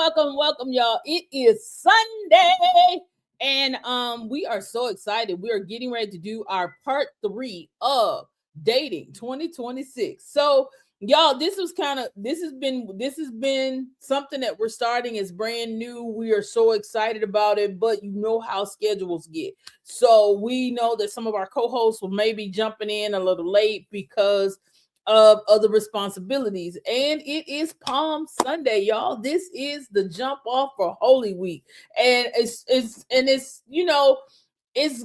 welcome, y'all. It is Sunday, and we are so excited. We are getting ready to do our part 3 of dating 2026. So, y'all, this has been something that we're starting. It's brand new. We are so excited about it, but you know how schedules get. So we know that some of our co-hosts will maybe jumping in a little late because of other responsibilities. And it is Palm Sunday, y'all. This is the jump off for Holy Week. And it's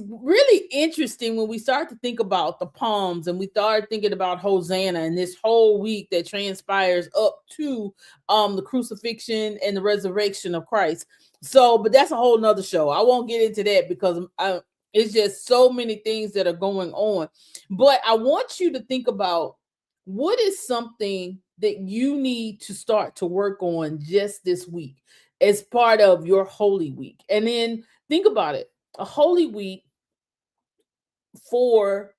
really interesting when we start to think about the palms and we start thinking about Hosanna and this whole week that transpires up to the crucifixion and the resurrection of Christ. So, but that's a whole nother show. I won't get into that because it's just so many things that are going on. But I want you to think about what is something that you need to start to work on just this week as part of your Holy Week. And then think about it, a Holy Week for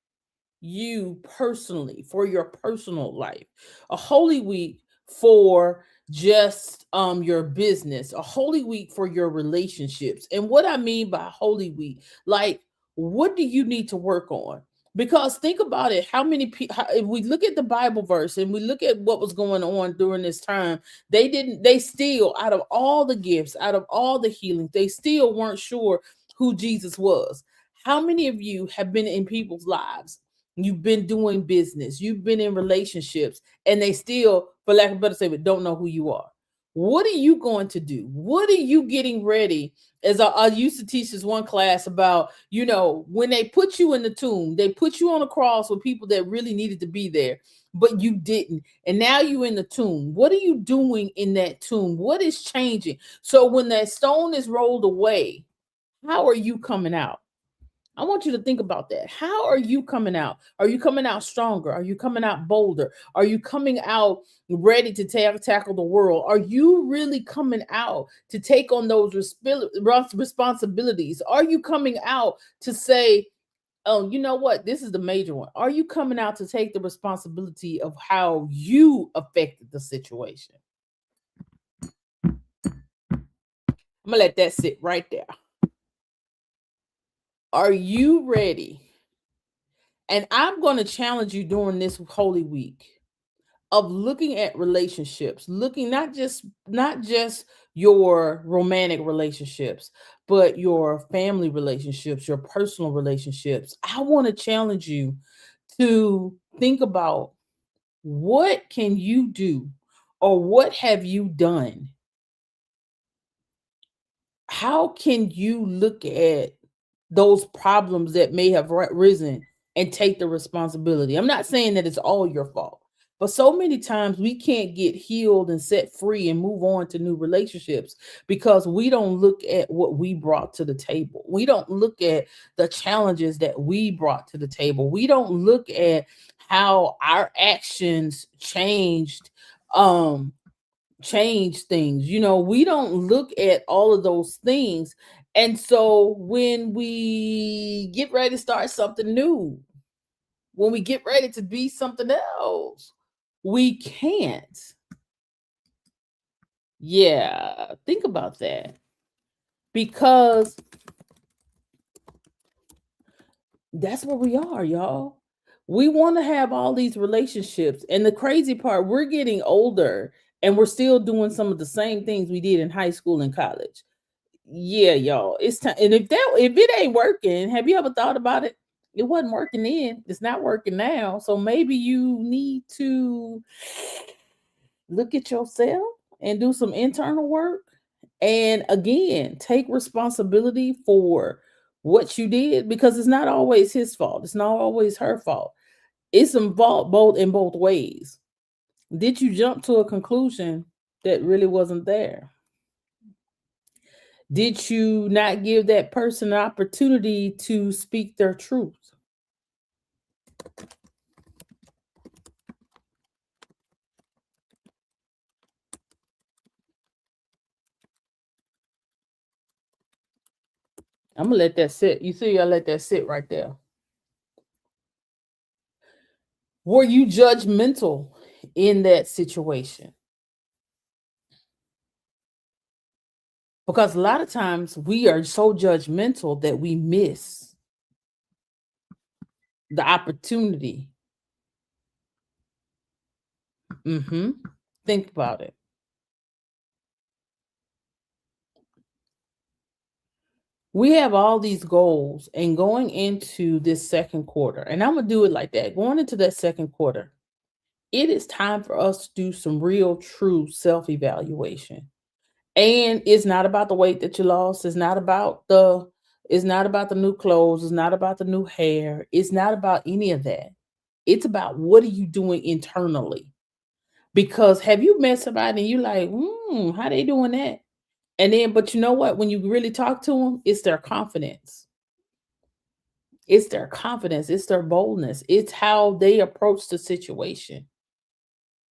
you personally, for your personal life, a Holy Week for just your business, a Holy Week for your relationships. And what I mean by Holy Week, like, what do you need to work on? Because think about it, how many people, if we look at the Bible verse and we look at what was going on during this time, they still, out of all the gifts, out of all the healings, they still weren't sure who Jesus was. How many of you have been in people's lives? You've been doing business, you've been in relationships, and they still, for lack of a better statement, don't know who you are. What are you going to do? What are you getting ready? As I used to teach this one class about, when they put you in the tomb, they put you on a cross with people that really needed to be there, but you didn't. And now you're in the tomb. What are you doing in that tomb? What is changing? So when that stone is rolled away, how are you coming out? I want you to think about that. How are you coming out? Are you coming out stronger? Are you coming out bolder? Are you coming out ready to tackle the world? Are you really coming out to take on those responsibilities? Are you coming out to say, oh, you know what? This is the major one. Are you coming out to take the responsibility of how you affected the situation? I'm going to let that sit right there. Are you ready? And I'm going to challenge you during this Holy Week of looking at relationships, looking not just your romantic relationships, but your family relationships, your personal relationships. I want to challenge you to think about, what can you do, or what have you done? How can you look at those problems that may have risen and take the responsibility? I'm not saying that it's all your fault, but so many times we can't get healed and set free and move on to new relationships because we don't look at what we brought to the table. We don't look at the challenges that we brought to the table. We don't look at how our actions um change things. We don't look at all of those things. And so when we get ready to start something new, when we get ready to be something else, we can't. Yeah, think about that. Because that's where we are, y'all. We want to have all these relationships. And the crazy part, we're getting older and we're still doing some of the same things we did in high school and college. Yeah, y'all, it's time. And if it ain't working, have you ever thought about it? It wasn't working then, it's not working now. So maybe you need to look at yourself and do some internal work. And again, take responsibility for what you did, because it's not always his fault. It's not always her fault. It's involved both in both ways. Did you jump to a conclusion that really wasn't there? Did you not give that person an opportunity to speak their truth? I'm gonna let that sit. You see, I let that sit right there. Were you judgmental in that situation? Because a lot of times we are so judgmental that we miss the opportunity. Think about it. We have all these goals, and going into this second quarter, and I'm gonna do it like that. Going into that second quarter, it is time for us to do some real, true self evaluation. And it's not about the weight that you lost. It's not about the new clothes. It's not about the new hair. It's not about any of that. It's about what are you doing internally? Because have you met somebody and you like, how they doing that? And then, but you know what? When you really talk to them, it's their confidence. It's their confidence. It's their boldness. It's how they approach the situation.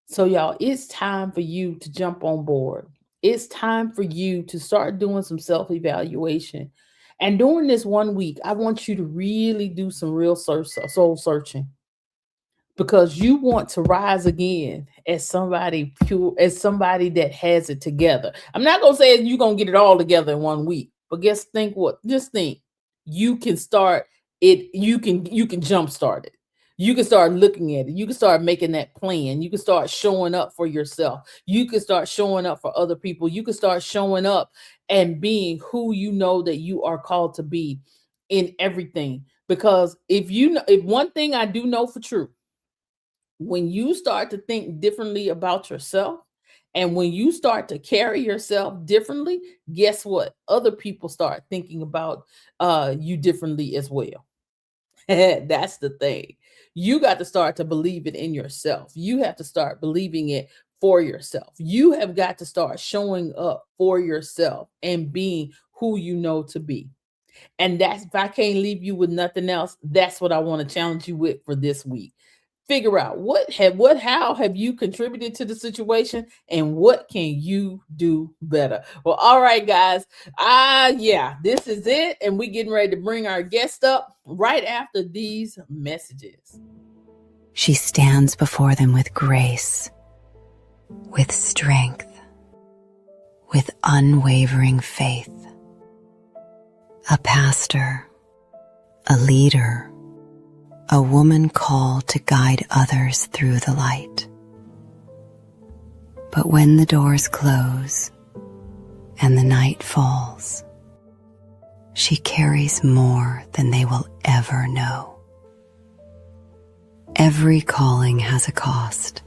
So, y'all, it's time for you to jump on board. It's time for you to start doing some self evaluation. And during this 1 week, I want you to really do some real soul searching, because you want to rise again as somebody pure, as somebody that has it together. I'm not going to say you're going to get it all together in 1 week, but just think you can start it. You can jumpstart it. You can start looking at it. You can start making that plan. You can start showing up for yourself. You can start showing up for other people. You can start showing up and being who you know that you are called to be in everything. Because if one thing I do know for true, when you start to think differently about yourself, and when you start to carry yourself differently, guess what? Other people start thinking about you differently as well. That's the thing. You got to start to believe it in yourself. You have to start believing it for yourself. You have got to start showing up for yourself and being who you know to be. And that's, if I can't leave you with nothing else, that's what I want to challenge you with for this week. Figure out how have you contributed to the situation, and what can you do better. Well, all right, guys. Yeah, this is it, and we getting ready to bring our guest up right after these messages. She stands before them with grace, with strength, with unwavering faith. A pastor, a leader, a woman called to guide others through the light. But when the doors close and the night falls, she carries more than they will ever know. Every calling has a cost,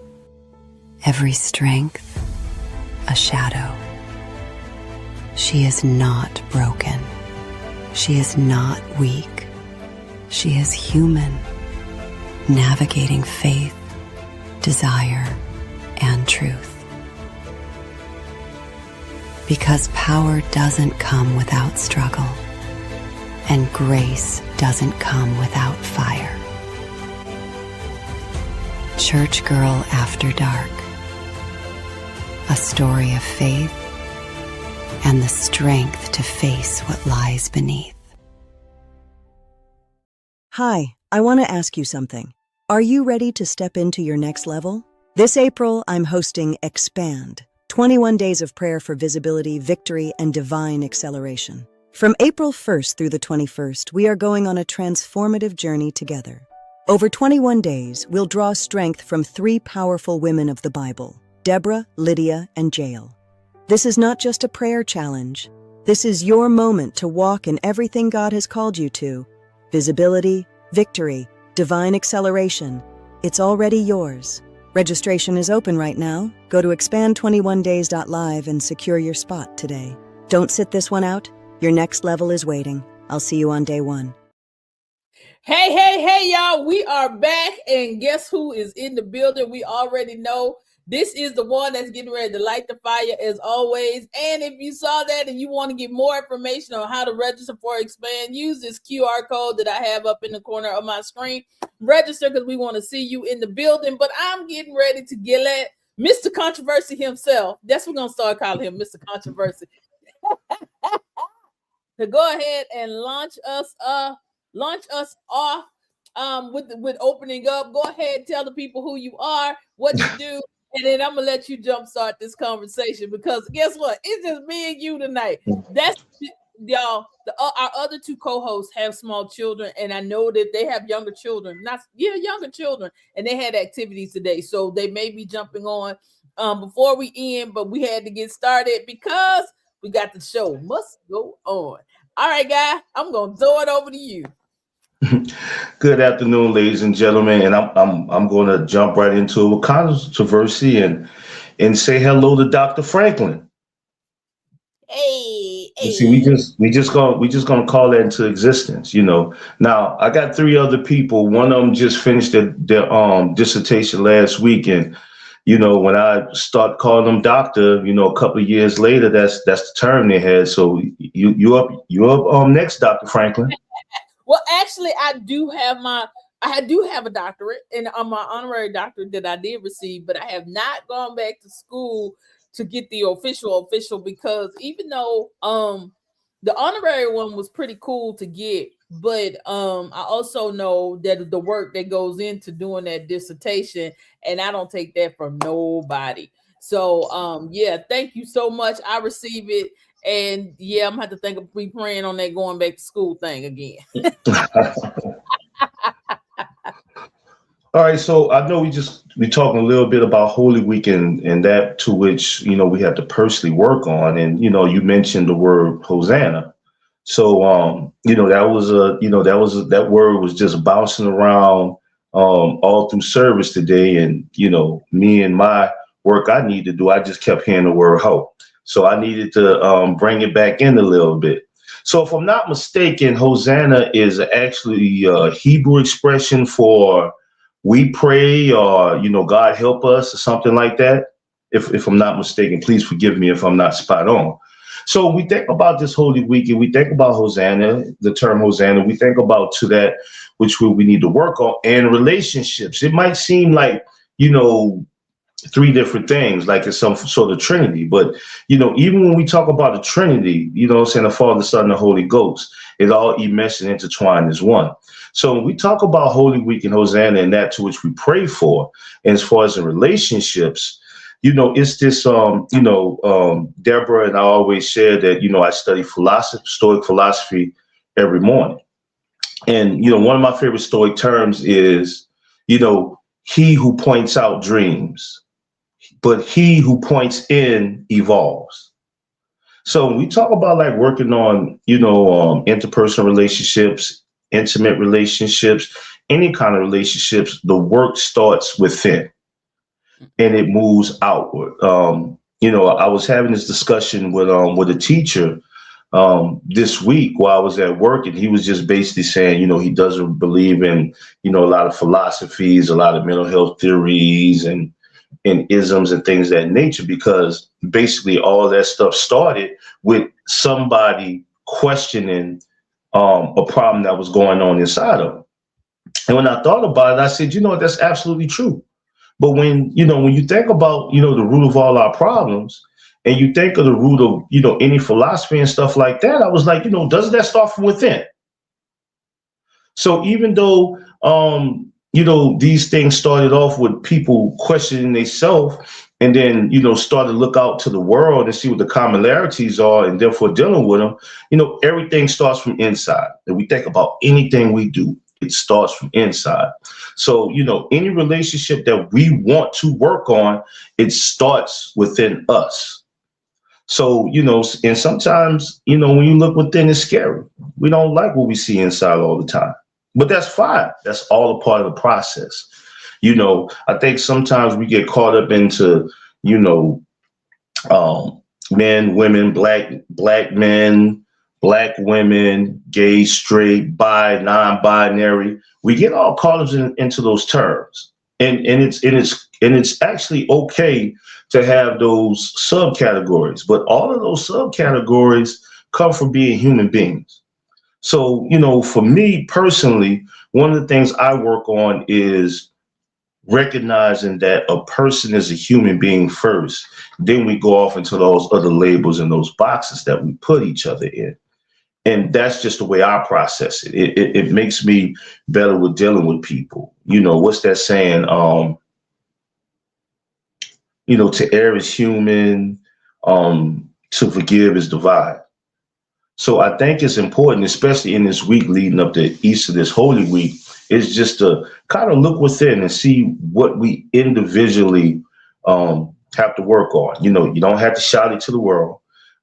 every strength a shadow. She is not broken. She is not weak. She is human, navigating faith, desire, and truth. Because power doesn't come without struggle, and grace doesn't come without fire. Church Girl After Dark, a story of faith and the strength to face what lies beneath. Hi, I want to ask you something. Are you ready to step into your next level? This April, I'm hosting Expand, 21 days of prayer for visibility, victory, and divine acceleration. From April 1st through the 21st, we are going on a transformative journey together. Over 21 days, we'll draw strength from 3 powerful women of the Bible, Deborah, Lydia, and Jael. This is not just a prayer challenge. This is your moment to walk in everything God has called you to. Visibility, victory, divine acceleration. It's already yours. Registration is open right now. Go to expand21days.live and secure your spot today. Don't sit this one out. Your next level is waiting. I'll see you on day 1. Hey, y'all. We are back, and guess who is in the building? We already know. This is the one that's getting ready to light the fire as always. And if you saw that and you want to get more information on how to register for Expand, use this QR code that I have up in the corner of my screen. Register, because we want to see you in the building. But I'm getting ready to get at Mr. Controversy himself. That's what we're going to start calling him, Mr. Controversy. To go ahead and launch us off with opening up. Go ahead, tell the people who you are, what you do, And then I'm gonna let you jumpstart this conversation because guess what? It's just me and you tonight. That's y'all. Our other two co-hosts have small children, and I know that they have younger children, younger children, and they had activities today, so they may be jumping on before we end, but we had to get started because we got the show must go on. All right, guy, I'm gonna throw it over to you. Good afternoon, ladies and gentlemen, and I'm going to jump right into a controversy and say hello to Dr. Franklin. Hey. You see, we just gonna call that into existence, you know. Now I got three other people. One of them just finished their dissertation last week, and you know, when I start calling them doctor, you know, a couple of years later, that's the term they had. So you up next, Dr. Franklin. Well, actually, I do have a doctorate, and my honorary doctorate that I did receive, but I have not gone back to school to get the official because even though the honorary one was pretty cool to get, but I also know that the work that goes into doing that dissertation, and I don't take that from nobody. So yeah, thank you so much. I receive it. And yeah, I'm gonna have to think of praying on that going back to school thing again. All right, so I know we talking a little bit about Holy Week and that to which, you know, we have to personally work on. And, you know, you mentioned the word Hosanna. So you know, that word was just bouncing around all through service today. And, you know, me and my work I need to do, I just kept hearing the word hope. So I needed to bring it back in a little bit. So if I'm not mistaken, Hosanna is actually a Hebrew expression for we pray, or, you know, God help us, or something like that. If I'm not mistaken, please forgive me if I'm not spot on. So we think about this Holy Week and we think about Hosanna, the term Hosanna, we think about to that which we need to work on, and relationships. It might seem like, you know, three different things, like it's some sort of Trinity. But, you know, even when we talk about the Trinity, you know what I'm saying, the Father, the Son, and the Holy Ghost, it all enmeshed and intertwined as one. So when we talk about Holy Week and Hosanna and that to which we pray for, and as far as the relationships, you know, it's this, Deborah and I always share that, you know, I study philosophy, Stoic philosophy every morning. And, you know, one of my favorite Stoic terms is, you know, he who points out dreams, but he who points in evolves. So when we talk about like working on, you know, interpersonal relationships, intimate relationships, any kind of relationships, the work starts within and it moves outward. You know, I was having this discussion with a teacher this week while I was at work, and he was just basically saying, you know, he doesn't believe in, you know, a lot of philosophies, a lot of mental health theories and isms and things of that nature, because basically all that stuff started with somebody questioning a problem that was going on inside of them. And when I thought about it, I said, you know, that's absolutely true. But when you think about, you know, the root of all our problems, and you think of the root of, you know, any philosophy and stuff like that, I was like, you know, doesn't that start from within? So even though, you know, these things started off with people questioning themselves, and then, you know, started to look out to the world and see what the commonalities are, and therefore dealing with them, you know, everything starts from inside. And we think about anything we do, it starts from inside. So, you know, any relationship that we want to work on, it starts within us. So, you know, and sometimes, you know, when you look within, it's scary. We don't like what we see inside all the time, but that's fine. That's all a part of the process. You know, I think sometimes we get caught up into, you know, men, women, black men, black women, gay, straight, bi, non-binary. We get all caught up into those terms, and it's actually okay to have those subcategories, but all of those subcategories come from being human beings. So, you know, for me personally, one of the things I work on is recognizing that a person is a human being first. Then we go off into those other labels and those boxes that we put each other in. And that's just the way I process it. It makes me better with dealing with people. You know, what's that saying? to err is human, to forgive is divine. So I think it's important, especially in this week leading up to Easter, this Holy Week, is just to kind of look within and see what we individually have to work on. You don't have to shout it to the world.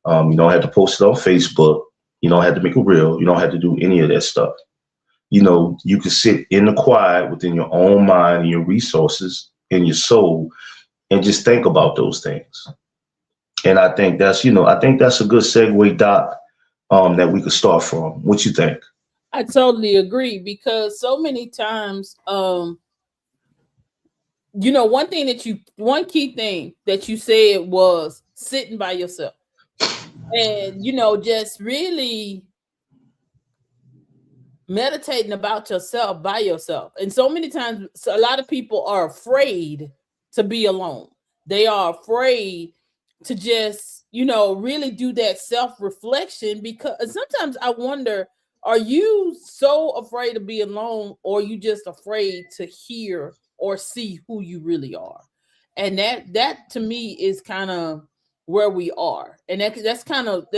You don't have to post it on Facebook. You don't have to make a reel. You don't have to do any of that stuff. You can sit in the quiet within your own mind and your resources and your soul and just think about those things. And I think that's a good segue, Doc, that we could start from. What you think? I totally agree, because so many times, one key thing that you said was sitting by yourself and, just really meditating about yourself by yourself. And so many times, a lot of people are afraid to be alone. They are afraid to just, really do that self-reflection, because sometimes I wonder, are you so afraid to be alone, or are you just afraid to hear or see who you really are? And that to me is kind of where we are. And that's kind of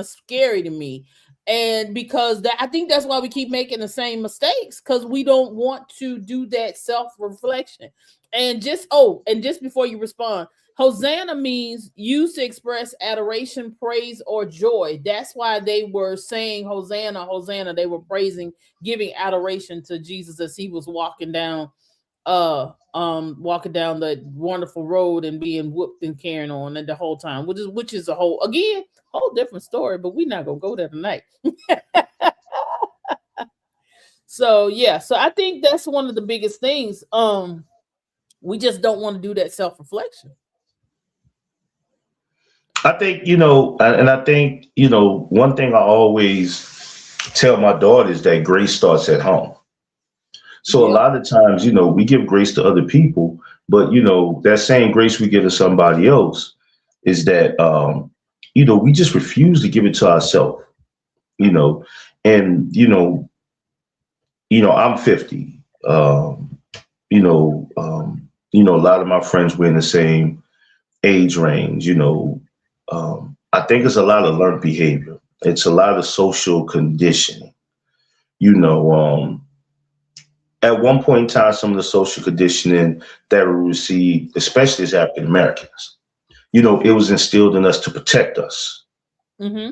scary to me. And because I think that's why we keep making the same mistakes, because we don't want to do that self-reflection. And just before you respond, Hosanna means used to express adoration, praise, or joy. That's why they were saying Hosanna, Hosanna. They were praising, giving adoration to Jesus as he was walking down the wonderful road and being whooped and carrying on and the whole time, which is a whole different story, but we're not gonna go there tonight. So I think that's one of the biggest things. We just don't want to do that self-reflection. I think, and I think, one thing I always tell my daughters, that grace starts at home. So a lot of times, we give grace to other people, but, that same grace we give to somebody else is that, we just refuse to give it to ourselves, and, I'm 50, a lot of my friends were in the same age range, I think it's a lot of learned behavior. It's a lot of social conditioning. At one point in time, some of the social conditioning that we received, especially as African Americans, it was instilled in us to protect us. Mm-hmm.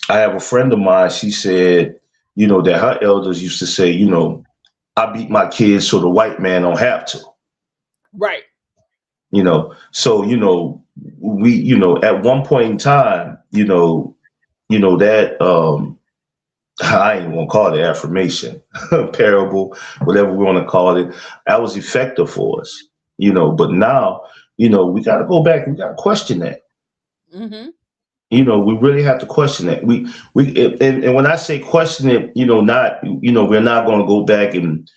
I have a friend of mine, she said, that her elders used to say, I beat my kids so the white man don't have to. Right. So, we, at one point in time, that, I ain't gonna call it affirmation, parable, whatever we want to call it, that was effective for us, but now, we got to go back and we got to question that. Mm-hmm. We really have to question that. And when I say question it, we're not going to go back and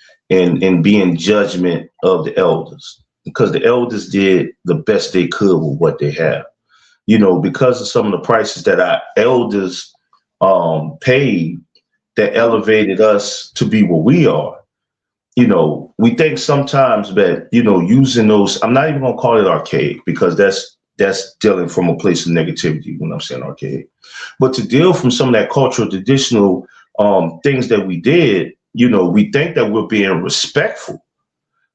be in judgment of the elders, because the elders did the best they could with what they have, because of some of the prices that our elders paid that elevated us to be what we are. We think sometimes that, using those, I'm not even going to call it archaic, because that's dealing from a place of negativity when I'm saying archaic, but to deal from some of that cultural, traditional things that we did, we think that we're being respectful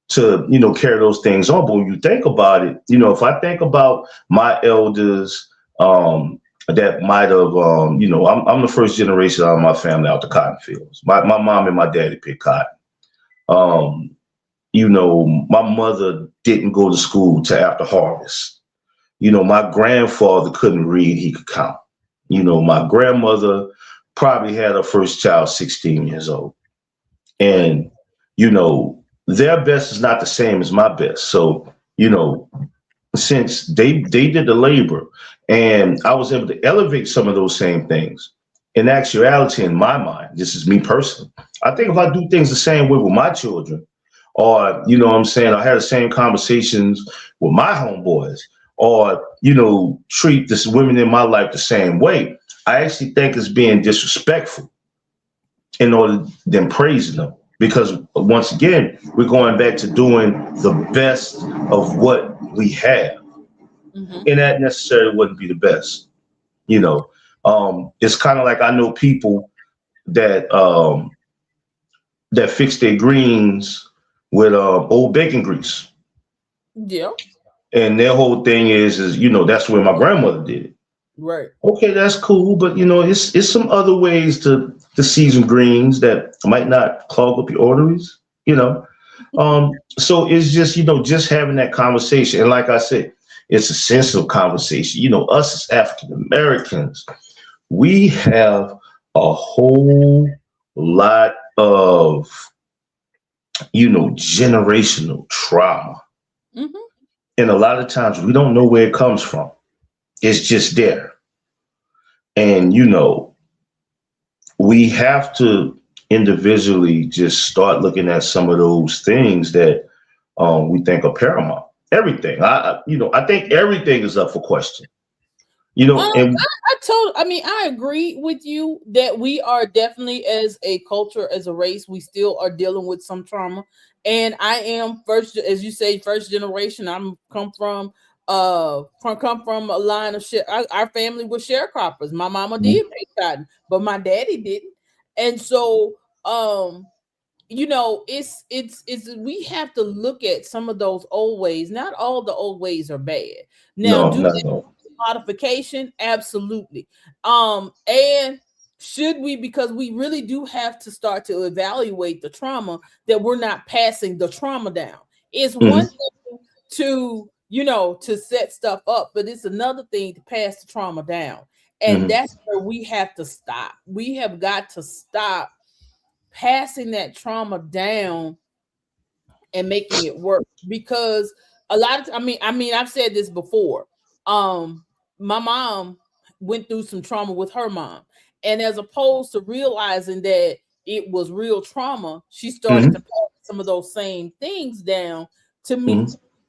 to, carry those things on. But when you think about it, if I think about my elders, that might have, I'm the first generation out of my family out the cotton fields. My mom and my daddy picked cotton. My mother didn't go to school till after harvest. My grandfather couldn't read, he could count. My grandmother probably had her first child 16 years old. And, their best is not the same as my best. So, since they did the labor and I was able to elevate some of those same things, in actuality, in my mind, this is me personally, I think if I do things the same way with my children, or, I had the same conversations with my homeboys, or, treat this women in my life the same way, I actually think it's being disrespectful in order than praising them. because once again, we're going back to doing the best of what we have. And that necessarily wouldn't be the best. You know, it's kind of like I know people that that fix their greens with old bacon grease. Yeah. And their whole thing is you know, that's where my grandmother did it. Right. Okay, that's cool, but you know, it's some other ways to season greens that might not clog up your arteries. You know, so it's just, you know, just having that conversation, and like I said, it's a sensitive conversation. You know, us as African Americans, we have a whole lot of, you know, generational trauma. And a lot of times we don't know where it comes from. It's just there. And, you know, we have to individually just start looking at some of those things that we think are paramount. Everything. I think everything is up for question. You know, and I agree with you that we are definitely, as a culture, as a race, we still are dealing with some trauma. And I am first, as you say, first generation. I'm come from a line of our family was sharecroppers. My mama did make cotton, but my daddy didn't. And so you know, it's we have to look at some of those old ways. Not all the old ways are bad. Now, modification, absolutely. And should we, because we really do have to start to evaluate the trauma, that we're not passing the trauma down. It's one thing to, you know, to set stuff up, but it's another thing to pass the trauma down. And that's where we have to stop. We have got to stop passing that trauma down and making it work, because a lot of, I mean, I've said this before. My mom went through some trauma with her mom, and as opposed to realizing that it was real trauma, she started to pass some of those same things down to me.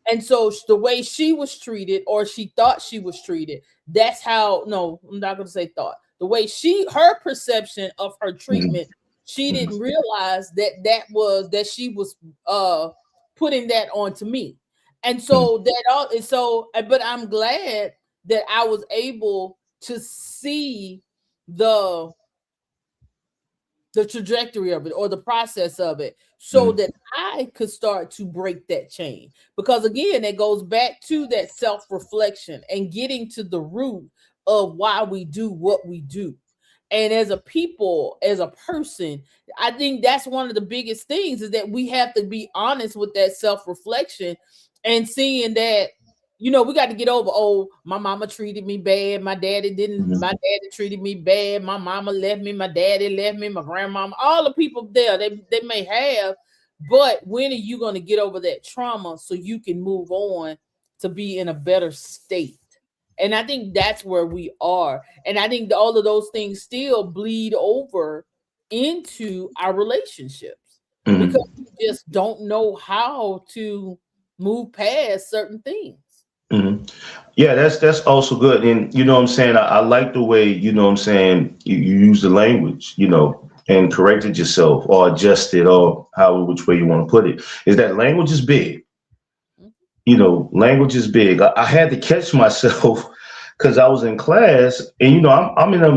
And so the way she was treated, or she thought she was treated, that's how, no, I'm not going to say thought. The way her perception of her treatment, she didn't realize that she was putting that onto me. And so but I'm glad that I was able to see the trajectory of it, or the process of it, so that I could start to break that chain. Because again, it goes back to that self-reflection and getting to the root of why we do what we do. And as a people, as a person, I think that's one of the biggest things, is that we have to be honest with that self-reflection and seeing that, you know, we got to get over, oh, my mama treated me bad. My daddy didn't. My daddy treated me bad. My mama left me. My daddy left me. My grandmama, all the people there, they may have. But when are you going to get over that trauma so you can move on to be in a better state? And I think that's where we are. And I think all of those things still bleed over into our relationships, because we just don't know how to move past certain things. Yeah, that's also good. And you know what I'm saying, I like the way, you know what I'm saying, you use the language, you know, and corrected yourself or adjusted, or which way you want to put it, is that language is big. You know, language is big. I had to catch myself because I was in class, and you know, I'm in a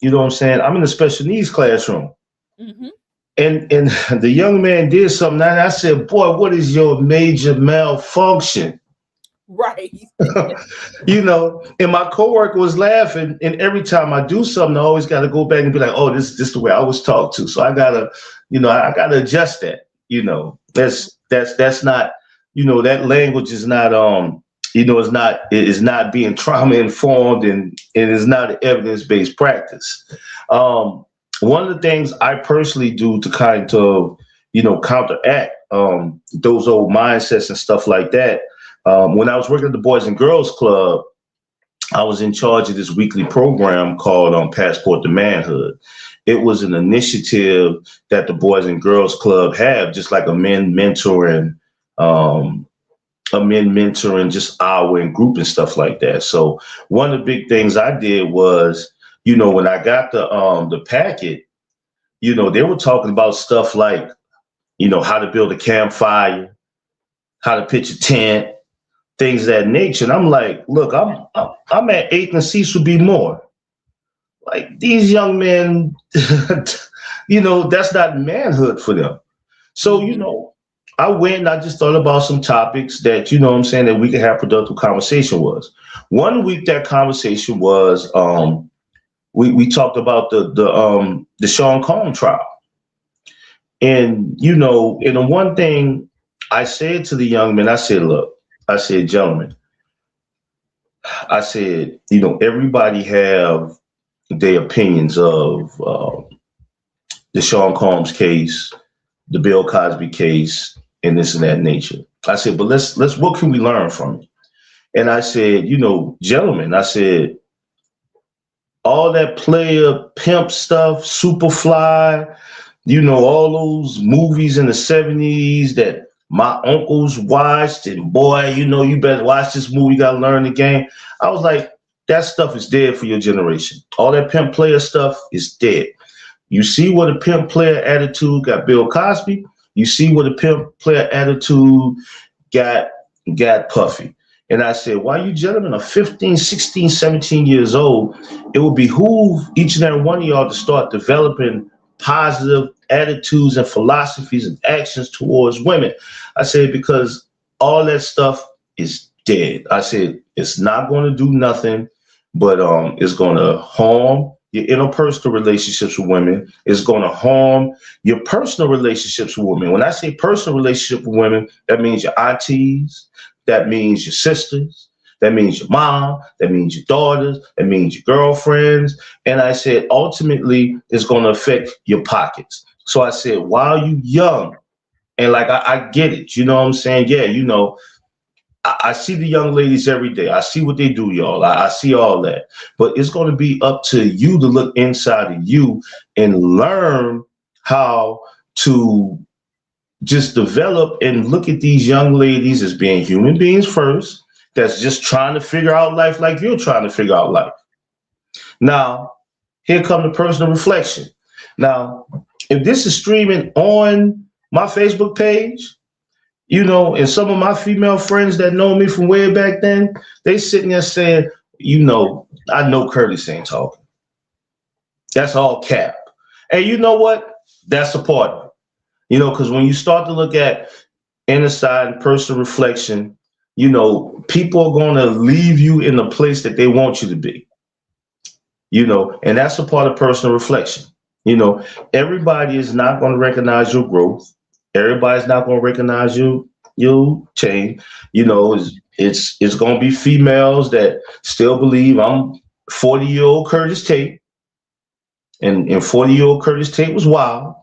you know what I'm saying, I'm in a special needs classroom. And the young man did something, and I said, boy, what is your major malfunction? Right. You know, and my coworker was laughing, and every time I do something, I always got to go back and be like, oh, this is the way I was talked to. So I gotta adjust that. You know, that's not, you know, that language is not you know, is not being trauma informed, and it is not an evidence-based practice. One of the things I personally do to kind of, you know, counteract those old mindsets and stuff like that. When I was working at the Boys and Girls Club, I was in charge of this weekly program called Passport to Manhood. It was an initiative that the Boys and Girls Club have, just like a men mentoring just hour and group and stuff like that. So one of the big things I did was, you know, when I got the packet, they were talking about stuff like, how to build a campfire, how to pitch a tent, things of that nature. And I'm like, look, I'm at 8th and Cecil B. Moore. Like, these young men, that's not manhood for them. So, I went and I just thought about some topics that, that we could have productive conversation was. One week that conversation was, we talked about the Sean Combs trial. And, and the one thing I said to the young men, I said, look, I said, gentlemen, I said, everybody have their opinions of the Sean Combs case, the Bill Cosby case, and this and that nature. I said, but let's what can we learn from it? And I said, gentlemen, I said, all that player pimp stuff, Superfly, all those movies in the 70s that my uncles watched, and boy, you better watch this movie, you gotta learn the game. I was like, that stuff is dead for your generation. All that pimp player stuff is dead. You see what a pimp player attitude got Bill Cosby. You see what a pimp player attitude got Puffy. And I said, while you gentlemen are 15, 16, 17 years old, it would behoove each and every one of y'all to start developing positive attitudes and philosophies and actions towards women. I said, because all that stuff is dead. I said, it's not going to do nothing, but it's going to harm your interpersonal relationships with women. It's going to harm your personal relationships with women. When I say personal relationship with women, that means your aunties, that means your sisters, that means your mom, that means your daughters, that means your girlfriends. And I said, ultimately, it's going to affect your pockets. So I said, while you young, and like, I get it, you know what I'm saying? Yeah, I see the young ladies every day. I see what they do, y'all. I see all that. But it's going to be up to you to look inside of you and learn how to just develop and look at these young ladies as being human beings first, that's just trying to figure out life like you're trying to figure out life. Now, here come the personal reflection. Now, if this is streaming on my Facebook page, and some of my female friends that know me from way back then, they sitting there saying, I know Curtis ain't talking. That's all cap. And you know what? That's a part of it. Because when you start to look at inner side and personal reflection, people are going to leave you in the place that they want you to be. And that's a part of personal reflection. Everybody is not going to recognize your growth. Everybody's not going to recognize you change. It's going to be females that still believe I'm 40-year-old Curtis Tate, and 40-year-old Curtis Tate was wild.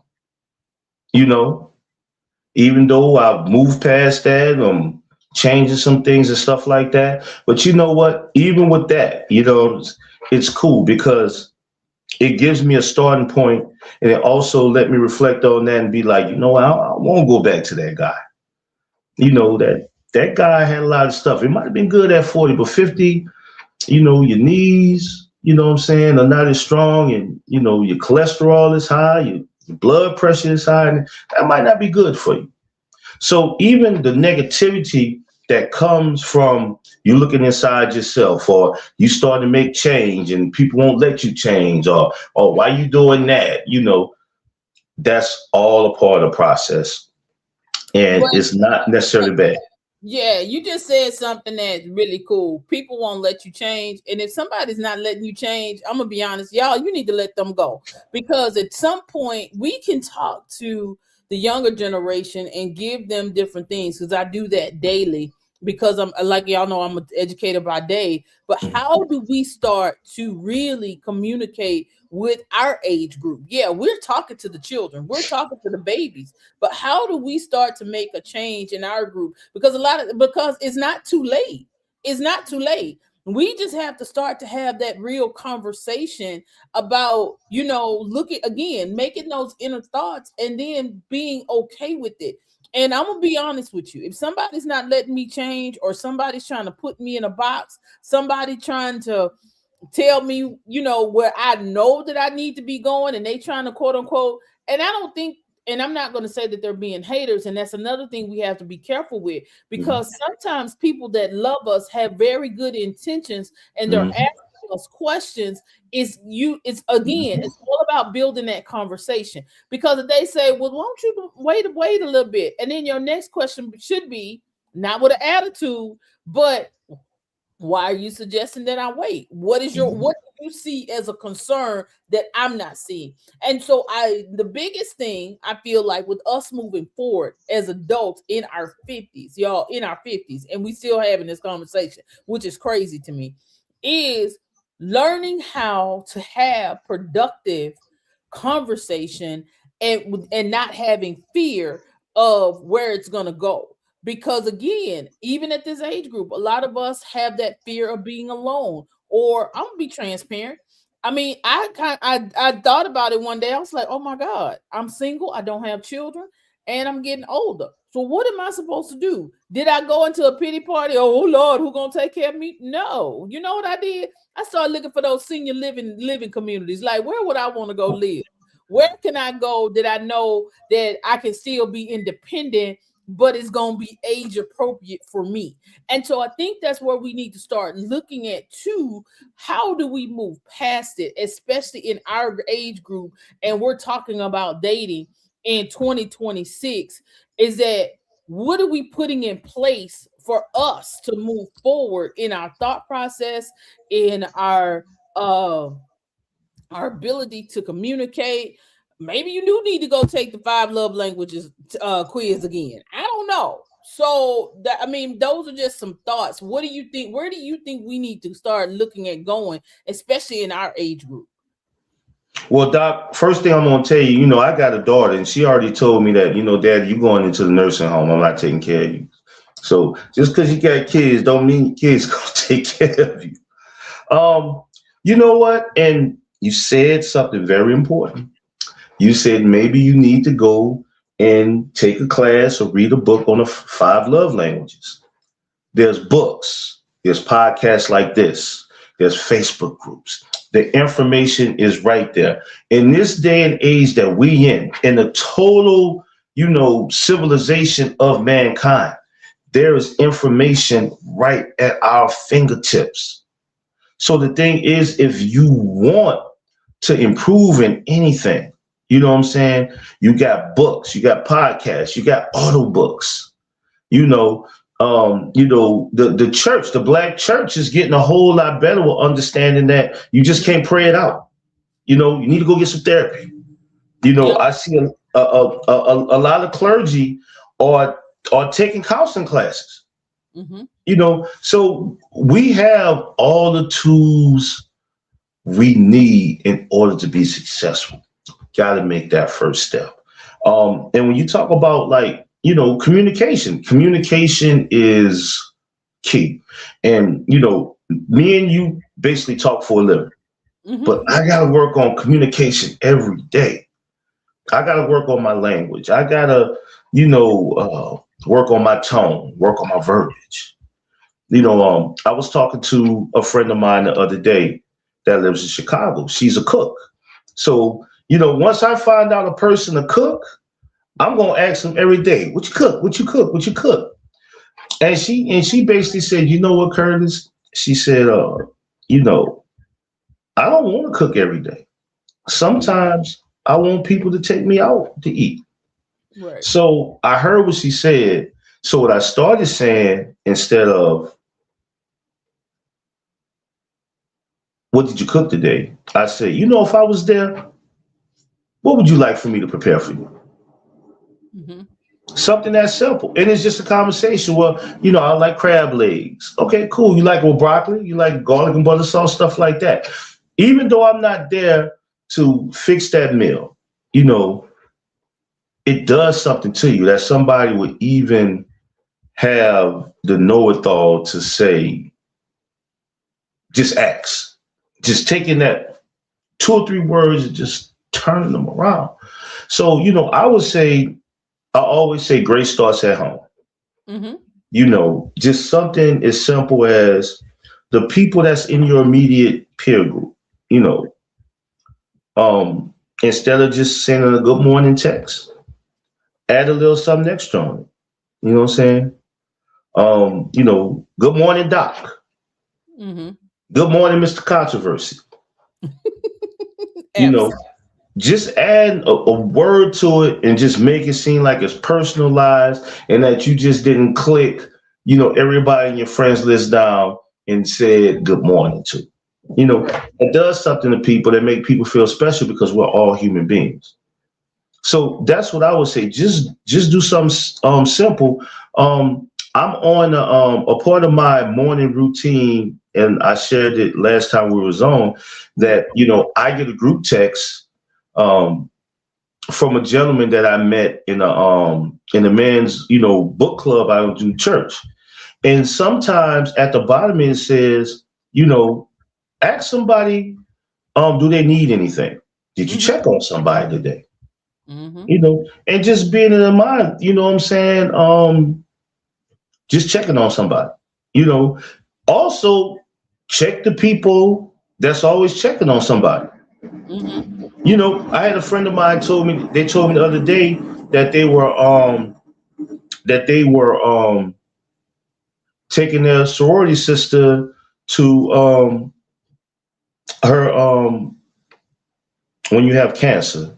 Even though I've moved past that, changing some things and stuff like that. But you know what? Even with that, it's cool because it gives me a starting point, and it also let me reflect on that and be like, I won't go back to that guy. That guy had a lot of stuff. It might have been good at 40, but 50, your knees, what I'm saying, are not as strong, and your cholesterol is high, your blood pressure is high, and that might not be good for you. So even the negativity that comes from you looking inside yourself, or you start to make change and people won't let you change, or why you doing that? That's all a part of the process, and it's not necessarily bad. Yeah, you just said something that's really cool. People won't let you change. And if somebody's not letting you change, I'm going to be honest, y'all, you need to let them go. Because at some point, we can talk to the younger generation and give them different things, because I do that daily, because I'm, like y'all know, I'm an educator by day. But how do we start to really communicate with our age group? Yeah, we're talking to the children, we're talking to the babies, but how do we start to make a change in our group? Because because it's not too late. It's not too late. We just have to start to have that real conversation about, looking again, making those inner thoughts and then being okay with it. And I'm going to be honest with you. If somebody's not letting me change, or somebody's trying to put me in a box, somebody trying to tell me, where I know that I need to be going, and they trying to quote unquote And I don't think, and I'm not going to say that they're being haters, and that's another thing we have to be careful with, because sometimes people that love us have very good intentions and they're asking us questions. It's again, it's all about building that conversation, because if they say, well, won't you wait a little bit, and then your next question should be not with an attitude, but why are you suggesting that I wait? What do you see as a concern that I'm not seeing? And so the biggest thing I feel like with us moving forward as adults in our 50s, y'all, in our 50s, and we still having this conversation, which is crazy to me, is learning how to have productive conversation and not having fear of where it's going to go. Because again, even at this age group, a lot of us have that fear of being alone. Or I'm gonna be transparent. I mean, I thought about it one day. I was like, oh my God, I'm single, I don't have children, and I'm getting older. So what am I supposed to do? Did I go into a pity party? Oh Lord, who gonna take care of me? No. You know what I did? I started looking for those senior living communities. Like, where would I want to go live? Where can I go that I know that I can still be independent, but it's going to be age appropriate for me? And so I think that's where we need to start looking at too. How do we move past it, especially in our age group? And we're talking about dating in 2026, is that what are we putting in place for us to move forward in our thought process, in our ability to communicate? Maybe you do need to go take the 5 love languages quiz again. I don't know. So those are just some thoughts. What do you think? Where do you think we need to start looking at going, especially in our age group? Well, Doc, first thing I'm going to tell you, I got a daughter, and she already told me that, Dad, you're going into the nursing home. I'm not taking care of you. So just because you got kids don't mean your kids going to take care of you. You know what? And you said something very important. You said maybe you need to go and take a class or read a book on the 5 love languages. There's books, there's podcasts like this, there's Facebook groups. The information is right there. In this day and age that we in the total, civilization of mankind, there is information right at our fingertips. So the thing is, if you want to improve in anything, you know what I'm saying? You got books, you got podcasts, you got audio books. The church, the Black church, is getting a whole lot better with understanding that you just can't pray it out. You need to go get some therapy. I see a lot of clergy are taking counseling classes. So we have all the tools we need in order to be successful. Got to make that first step. And when you talk about communication is key. And, me and you basically talk for a living, but I got to work on communication every day. I got to work on my language. I got to, work on my tone, work on my verbiage. I was talking to a friend of mine the other day that lives in Chicago. She's a cook. So, once I find out a person to cook, I'm going to ask them every day, what you cook, what you cook, what you cook. And she basically said, you know what, Curtis? She said, I don't want to cook every day. Sometimes I want people to take me out to eat. Right. So I heard what she said. So what I started saying, instead of, what did you cook today? I said, if I was there, what would you like for me to prepare for you? Something that simple. And it's just a conversation. Well, I like crab legs. Okay, cool. You like with broccoli? You like garlic and butter sauce, stuff like that. Even though I'm not there to fix that meal, it does something to you that somebody would even have the know-it-all to say, just ask. Just taking that 2 or 3 words and just turning them around. So, I always say grace starts at home. Just something as simple as the people that's in your immediate peer group, and instead of just sending a good morning text, add a little something extra on it. You know what I'm saying? Good morning, Doc. Mm-hmm. Good morning, Mr. Controversy. You know, Absolutely. just add a word to it and just make it seem like it's personalized and that you just didn't click, everybody in your friends list down and said good morning to. It does something to people that make people feel special because we're all human beings. So that's what I would say. Just do something simple. I'm on a part of my morning routine, and I shared it last time we was on, that I get a group text from a gentleman that I met in a men's book club I would do church. And sometimes at the bottom it says, ask somebody, do they need anything? Did you check on somebody today? And just being in the mind, you know what I'm saying? Just checking on somebody. Also check the people that's always checking on somebody. I had a friend of mine told me the other day that they were taking their sorority sister to her when you have cancer,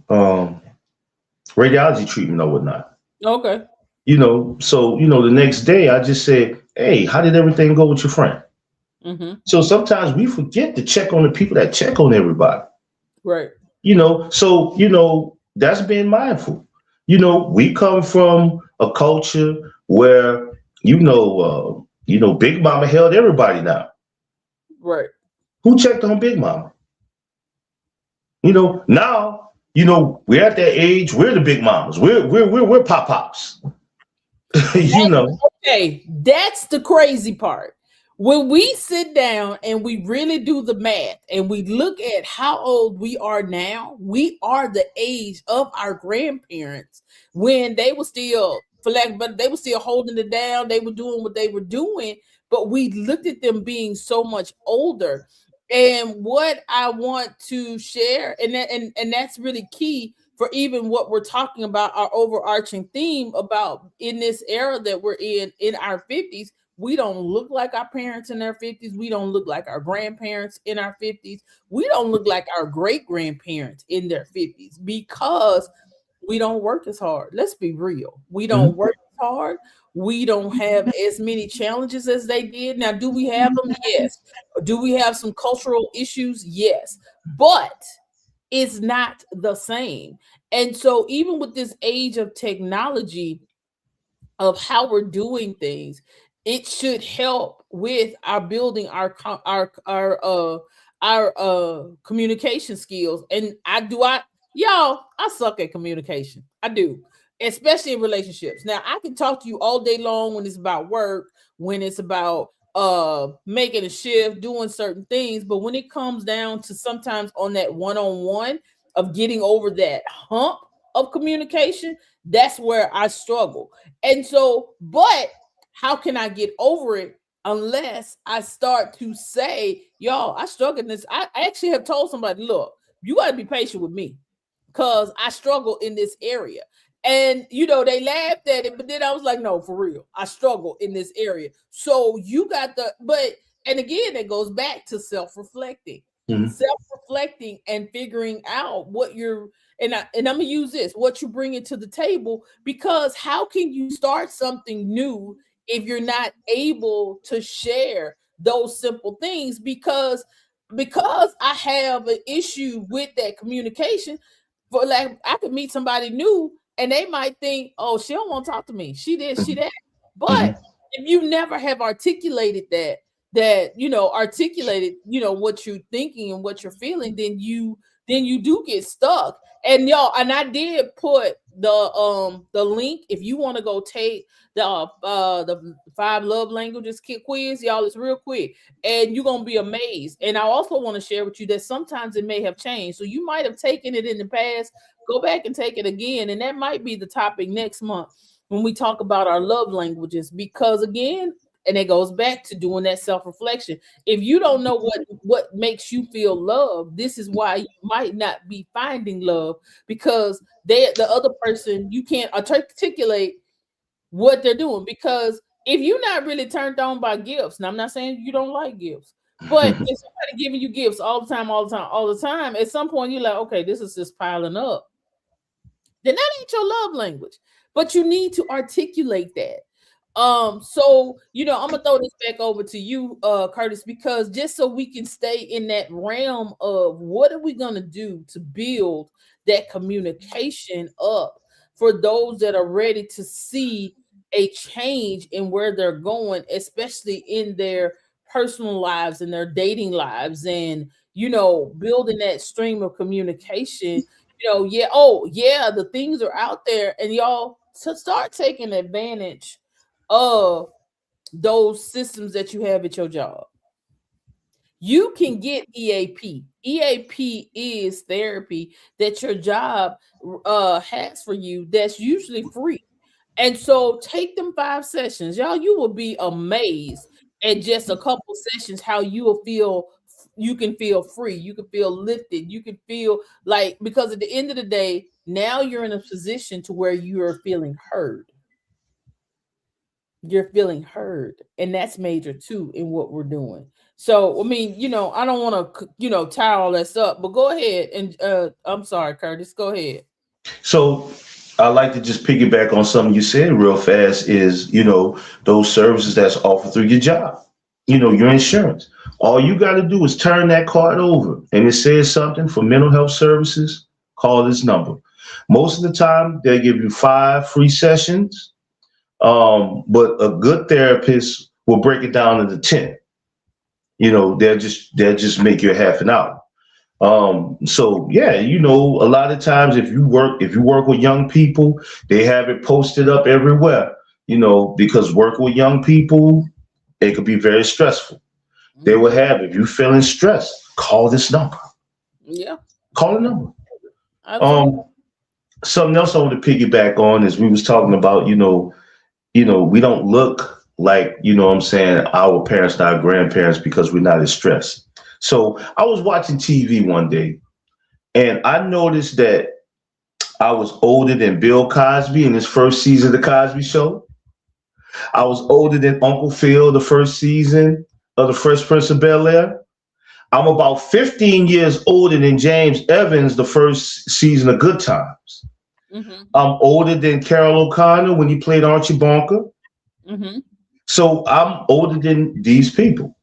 radiology treatment or whatnot. Okay. So the next day I just said, hey, how did everything go with your friend? So sometimes we forget to check on the people that check on everybody. Right. So that's being mindful. We come from a culture where Big Mama held everybody down. Right. Who checked on Big Mama? Now we're at that age. We're the Big Mamas. We're pop-pops. Okay, that's the crazy part. When we sit down and we really do the math and we look at how old we are now, we are the age of our grandparents when they were still, but they were still holding it down. They were doing what they were doing, but we looked at them being so much older. And what I want to share, and that's really key for even what we're talking about, our overarching theme about in this era that we're in our 50s. We don't look like our parents in their 50s. We don't look like our grandparents in our 50s. We don't look like our great grandparents in their 50s because we don't work as hard. Let's be real. We don't work as hard. We don't have as many challenges as they did. Now, do we have them? Yes. Do we have some cultural issues? Yes. But it's not the same. And so even with this age of technology, of how we're doing things, it should help with our building our communication skills. And y'all, I suck at communication. I do, especially in relationships. Now, I can talk to you all day long when it's about work, when it's about making a shift, doing certain things, but when it comes down to sometimes on that one-on-one of getting over that hump of communication, that's where I struggle. And so, but how can I get over it unless I start to say, y'all, I struggle in this. I actually have told somebody, look, you got to be patient with me because I struggle in this area. And, they laughed at it, but then I was like, no, for real, I struggle in this area. So you got and again, it goes back to self-reflecting. Self-reflecting and figuring out what you're, and I'm gonna use this, what you bring to the table, because how can you start something new if you're not able to share those simple things? Because I have an issue with that communication. For like, I could meet somebody new and they might think, oh, she don't want to talk to me. She did, she that. But if you never have articulated what you're thinking and what you're feeling, then you do get stuck. And y'all, and I did put the link if you want to go take the 5 love languages quiz, y'all. It's real quick and you're gonna be amazed. And I also want to share with you that sometimes it may have changed. So you might have taken it in the past, go back and take it again, and that might be the topic next month when we talk about our love languages, because again, And it goes back to doing that self-reflection. If you don't know what makes you feel love, this is why you might not be finding love, because the other person, you can't articulate what they're doing. Because if you're not really turned on by gifts, and I'm not saying you don't like gifts, but if somebody giving you gifts all the time, at some point you're like, okay, this is just piling up. Then that ain't your love language. But you need to articulate that. So I'm gonna throw this back over to you, Curtis, because just so we can stay in that realm of what are we gonna do to build that communication up for those that are ready to see a change in where they're going, especially in their personal lives and their dating lives, and building that stream of communication. The things are out there, and y'all to start taking advantage of those systems that you have at your job. You can get EAP. EAP is therapy that your job has for you that's usually free. And so take them 5 sessions. Y'all, you will be amazed at just a couple sessions how you will feel. You can feel free. You can feel lifted. You can feel like, because at the end of the day, now you're in a position to where you are feeling heard. You're feeling heard. And that's major too in what we're doing. So, I mean, I don't want to, tie all this up, but go ahead. And I'm sorry, Curtis, go ahead. So I like to just piggyback on something you said real fast is, those services that's offered through your job, your insurance. All you got to do is turn that card over and it says something for mental health services, call this number. Most of the time, they give you 5 free sessions, but a good therapist will break it down into 10. They'll just make you a half an hour. So yeah, a lot of times if you work with young people, they have it posted up everywhere, because working with young people, it could be very stressful. They will have, if you're feeling stressed, call this number. Yeah. Call the number. Something else I want to piggyback on is we was talking about, we don't look like, our parents, our grandparents, because we're not as stressed. So I was watching TV one day and I noticed that I was older than Bill Cosby in his first season of the Cosby Show. I was older than Uncle Phil the first season of The Fresh Prince of Bel-Air. I'm about 15 years older than James Evans the first season of Good Times. Mm-hmm. I'm older than Carol O'Connor when he played Archie Bunker. Mm-hmm. So I'm older than these people.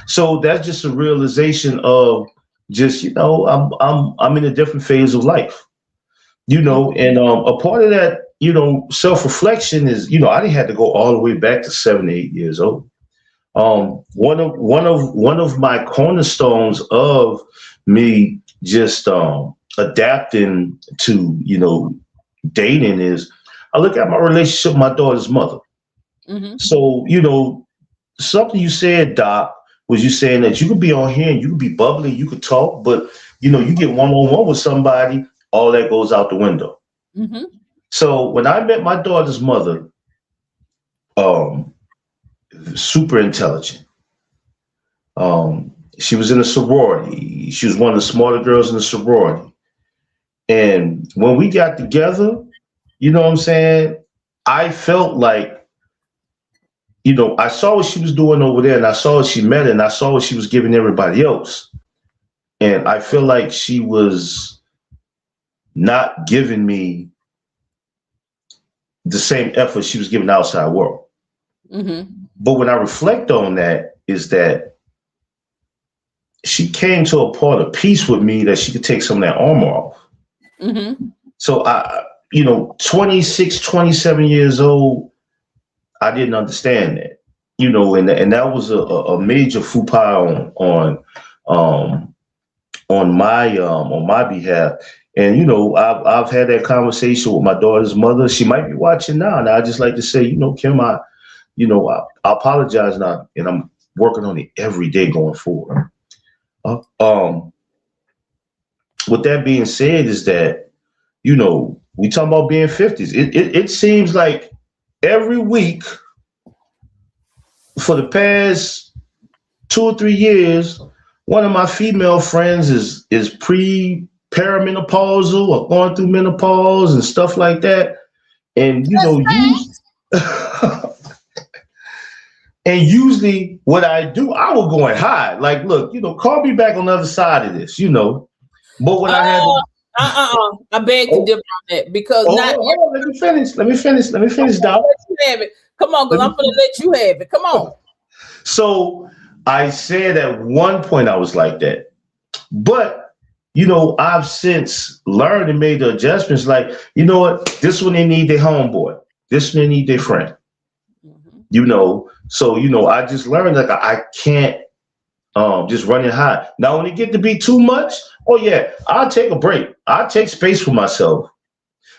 So that's just a realization of just, I'm in a different phase of life, and a part of that, self-reflection is, I didn't have to go all the way back to 7 to 8 years old. One of my cornerstones of me just adapting to, dating is I look at my relationship with my daughter's mother. Mm-hmm. So, something you said, Doc, was you saying that you could be on here and you could be bubbly, you could talk, but you get one-on-one with somebody, all that goes out the window. Mm-hmm. So when I met my daughter's mother, super intelligent. She was in a sorority. She was one of the smarter girls in the sorority. And when we got together, I felt like, I saw what she was doing over there and I saw what she met and I saw what she was giving everybody else. And I feel like she was not giving me the same effort she was giving the outside world. Mm-hmm. But when I reflect on that, is that she came to a part of peace with me that she could take some of that armor off. Mm-hmm. So 26, 27 years old, I didn't understand that, and that was a major faux pas on my behalf. And, I've had that conversation with my daughter's mother. She might be watching now. And I just like to say, Kim, I apologize now, and I'm working on it every day going forward. With that being said, is that, we talk about being 50s. It seems like every week for the past 2 or 3 years, one of my female friends is perimenopausal or going through menopause and stuff like that. And and usually what I do, I will go and hide. Like, look, call me back on the other side of this, But what I had to I beg to differ on that because hold on, let me finish. Let me finish, Doc. Have it. Come on, because I'm gonna let you have it. Come on. So I said at one point I was like that. But I've since learned and made the adjustments. Like, you know what? This one they need their homeboy. This one they need their friend. So I just learned like I can't just run and hide. Now, when it get to be too much, oh yeah, I'll take a break. I'll take space for myself.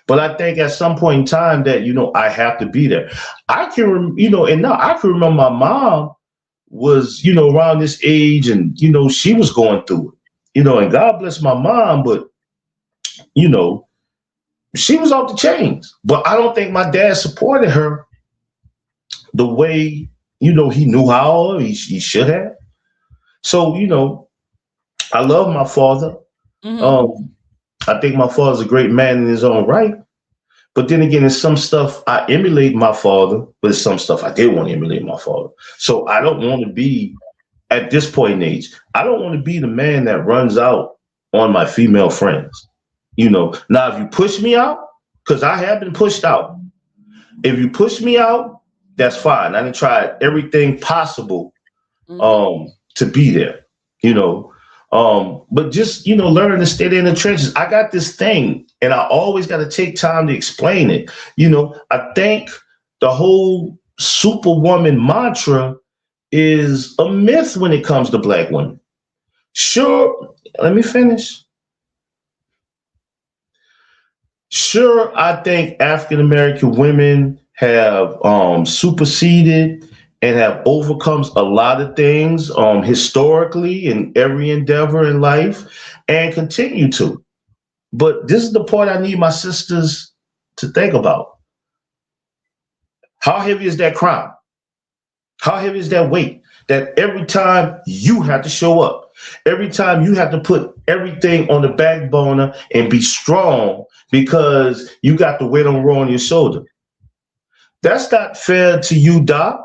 But I think at some point in time that I have to be there. I can, and now I can remember my mom was around this age, and she was going through it. And God bless my mom, but she was off the chains. But I don't think my dad supported her the way he knew how he should have. So I love my father. Mm-hmm. I think my father's a great man in his own right. But then again, there's some stuff I emulate my father, but there's some stuff I did want to emulate my father. So I don't want to be, at this point in age, I don't want to be the man that runs out on my female friends. Now, if you push me out, because I have been pushed out. If you push me out, that's fine. I done tried everything possible to be there, but just, learning to stay in the trenches. I got this thing and I always got to take time to explain it. I think the whole superwoman mantra is a myth when it comes to Black women. Sure, let me finish. Sure, I think African-American women have superseded and have overcome a lot of things historically in every endeavor in life and continue to. But this is the part I need my sisters to think about. How heavy is that crown? How heavy is that weight? That every time you have to show up, every time you have to put everything on the back burner and be strong because you got the weight on your shoulder. That's not fair to you, Doc.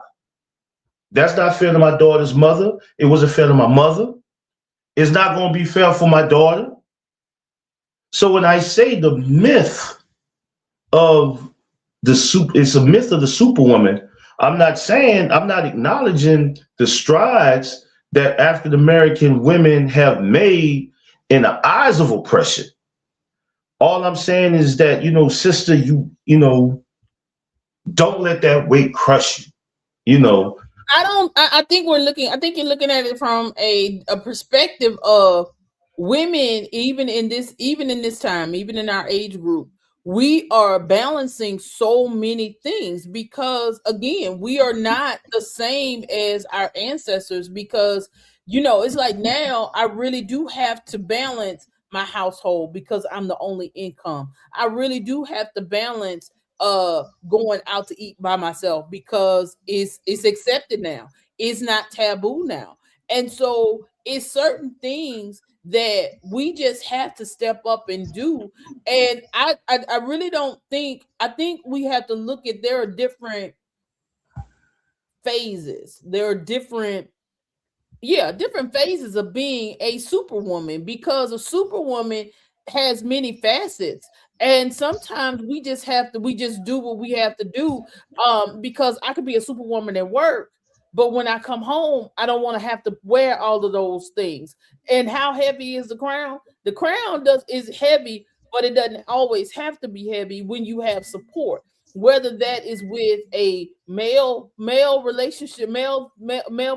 That's not fair to my daughter's mother. It wasn't fair to my mother. It's not going to be fair for my daughter. So when I say the myth of it's a myth of the superwoman, I'm not acknowledging the strides that African-American women have made in the eyes of oppression. All I'm saying is that, sister, you don't let that weight crush you. I think you're looking at it from a perspective of women, even in this time, even in our age group, we are balancing so many things because again, we are not the same as our ancestors because, it's like now I really do have to balance my household because I'm the only income. I really do have to balance going out to eat by myself because it's accepted now. It's not taboo now. And so it's certain things that we just have to step up and do. And I really don't think, I think we have to look at, there are different phases. There are different phases of being a superwoman because a superwoman has many facets. And sometimes we just do what we have to do. Because I could be a superwoman at work, but when I come home, I don't want to have to wear all of those things. And how heavy is the crown? The crown is heavy, but it doesn't always have to be heavy when you have support. Whether that is with a male relationship, male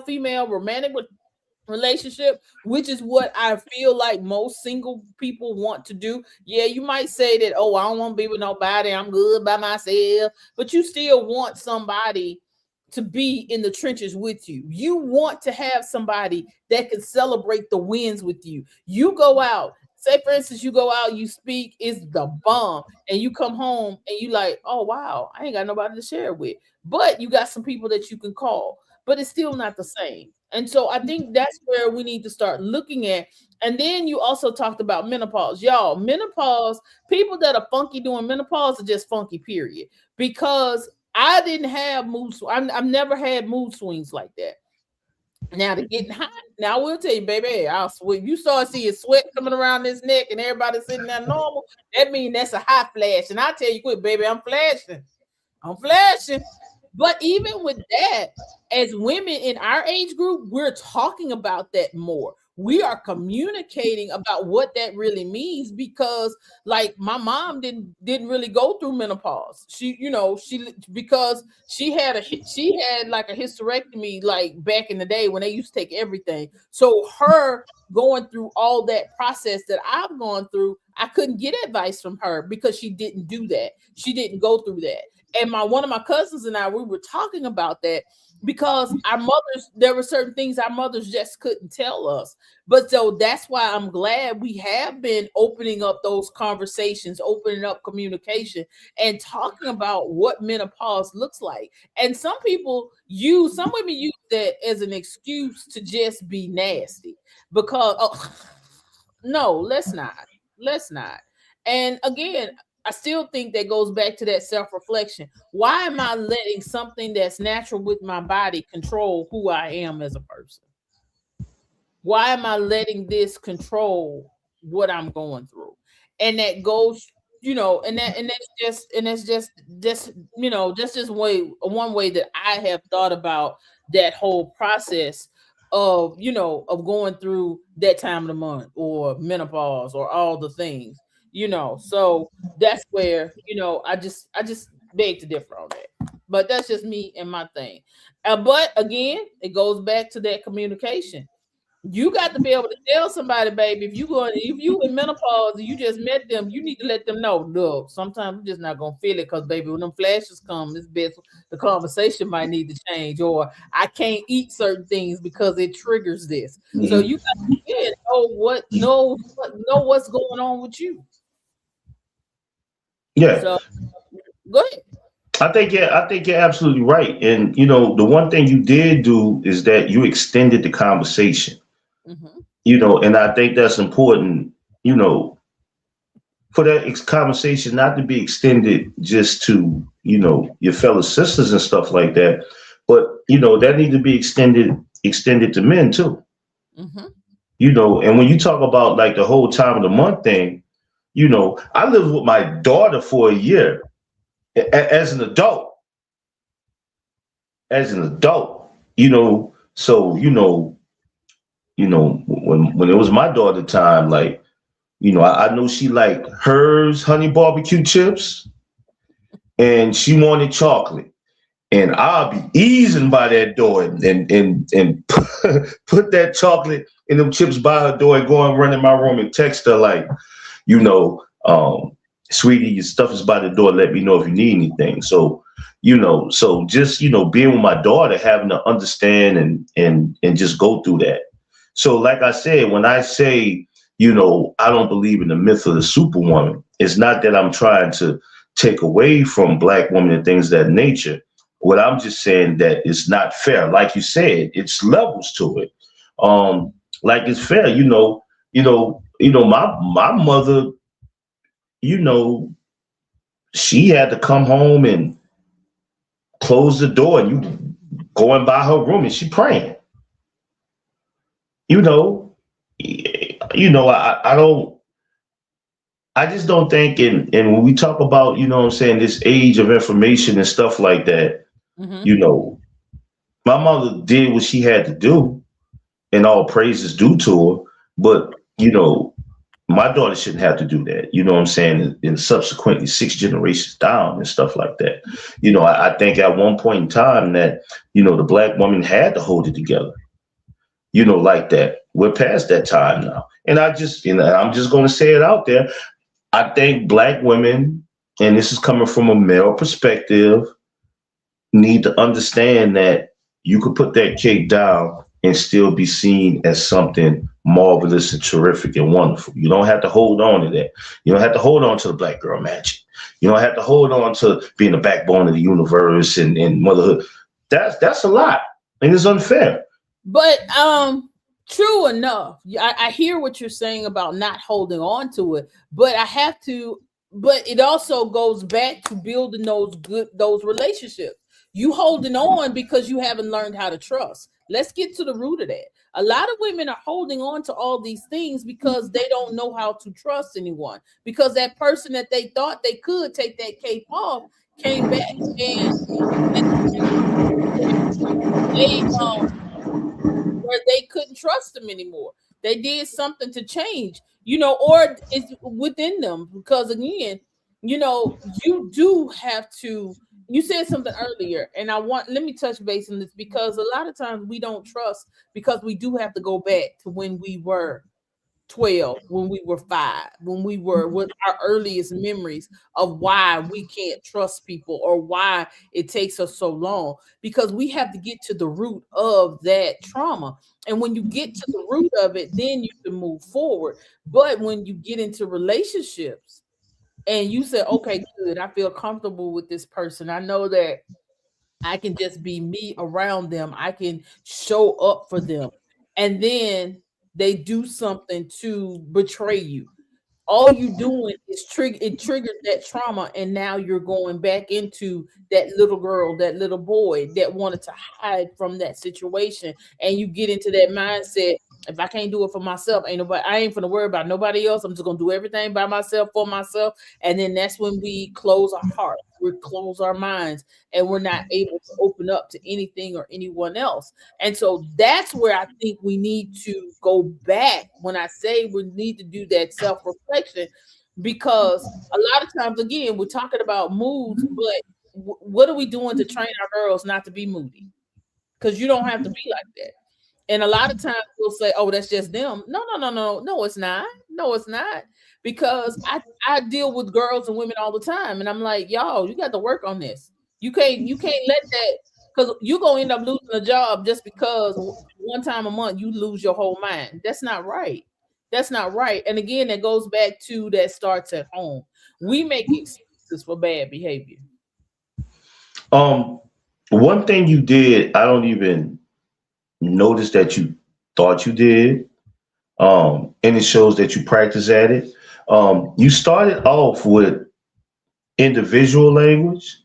female romantic relationship, which is what I feel like most single people want to do. Yeah, you might say that, oh, I don't want to be with nobody, I'm good by myself, but you still want somebody to be in the trenches with you. You want to have somebody that can celebrate the wins with you. You go out, say for instance, you go out, you speak, it's the bomb, and you come home and you like, oh wow, I ain't got nobody to share it with. But you got some people that you can call. but it's still not the same. And so I think that's where we need to start looking at. And then you also talked about menopause. Y'all, menopause, people that are funky during menopause are just funky, period. Because I didn't have mood I've never had mood swings like that. Now they're getting hot. Now I will tell you, baby, I'll sweat. You start seeing sweat coming around this neck and everybody sitting there normal. That means that's a hot flash. And I tell you quick, baby, I'm flashing. I'm flashing. But even with that, as women in our age group, we're talking about that more. We are communicating about what that really means, because like my mom didn't really go through menopause. She, because she had like a hysterectomy like back in the day when they used to take everything. So her going through all that process that I've gone through, I couldn't get advice from her because she didn't do that. She didn't go through that. And one of my cousins and I, we were talking about that, because there were certain things our mothers just couldn't tell us. But so that's why I'm glad we have been opening up those conversations, opening up communication, and talking about what menopause looks like. And some women use that as an excuse to just be nasty, because no, let's not. And again, I still think that goes back to that self-reflection. Why am I letting something that's natural with my body control who I am as a person? Why am I letting this control what I'm going through? And that goes, and that's just one way that I have thought about that whole process of going through that time of the month or menopause or all the things. So that's where, I just beg to differ on that. But that's just me and my thing. But again, it goes back to that communication. You got to be able to tell somebody, baby, if you in menopause and you just met them, you need to let them know, look, sometimes we're just not gonna feel it, because baby, when them flashes come, it's best the conversation might need to change, or I can't eat certain things because it triggers this. Mm-hmm. So you got to know what's going on with you. Yeah. So go ahead. I think you're absolutely right. And the one thing you did do is that you extended the conversation. Mm-hmm. And I think that's important, for that conversation not to be extended just to, your fellow sisters and stuff like that, but that need to be extended to men too. Mm-hmm. And when you talk about like the whole time of the month thing, I lived with my daughter for a year as an adult. So when it was my daughter time, like, I know she liked hers honey barbecue chips, and she wanted chocolate, and I'll be easing by that door and put that chocolate and them chips by her door and go and run in my room and text her like, sweetie, your stuff is by the door. Let me know if you need anything. So, just, being with my daughter, having to understand and just go through that. So like I said, when I say, I don't believe in the myth of the superwoman, it's not that I'm trying to take away from Black women and things of that nature. What I'm just saying that it's not fair. Like you said, it's levels to it. Like it's fair, my mother, she had to come home and close the door, and you going by her room and she praying. I just don't think, and when we talk about, this age of information and stuff like that, mm-hmm. My mother did what she had to do, and all praise is due to her, but, my daughter shouldn't have to do that, and subsequently 6 generations down and stuff like that. I think at one point in time that, the Black woman had to hold it together, like that. We're past that time now. And I'm just going to say it out there. I think Black women, and this is coming from a male perspective, need to understand that you could put that cake down and still be seen as something marvelous and terrific and wonderful. You don't have to hold on to that. You don't have to hold on to the Black girl magic. You don't have to hold on to being the backbone of the universe and motherhood. That's a lot. and it's unfair. But true enough. I hear what you're saying about not holding on to it, but but it also goes back to building those relationships. You holding on because you haven't learned how to trust. Let's get to the root of that. A lot of women are holding on to all these things because they don't know how to trust anyone. Because that person that they thought they could take that cape off came back and where they couldn't trust them anymore. They did something to change, or it's within them. Because again, you do have to. You said something earlier, and let me touch base on this, because a lot of times we don't trust because we do have to go back to when we were 12, when we were 5, when we were with our earliest memories of why we can't trust people or why it takes us so long, because we have to get to the root of that trauma. And when you get to the root of it, then you can move forward. But when you get into relationships, and you said, okay, good, I feel comfortable with this person, I know that I can just be me around them, I can show up for them, and then they do something to betray you. All you doing is triggered that trauma, and now you're going back into that little girl, that little boy that wanted to hide from that situation, and you get into that mindset. If I can't do it for myself, I ain't gonna worry about nobody else. I'm just gonna do everything by myself for myself. And then that's when we close our hearts, we close our minds, and we're not able to open up to anything or anyone else. And so that's where I think we need to go back. When I say we need to do that self-reflection, because a lot of times, again, we're talking about moods, but what are we doing to train our girls not to be moody? Because you don't have to be like that. And a lot of times we'll say, oh, that's just them. No, it's not. No, it's not. Because I deal with girls and women all the time. And I'm like, y'all, you got to work on this. You can't let that, because you're going to end up losing a job just because one time a month you lose your whole mind. That's not right. That's not right. And again, that goes back to that starts at home. We make excuses for bad behavior. One thing you did, I don't even notice that you thought you did, and it shows that you practice at it. You started off with individual language,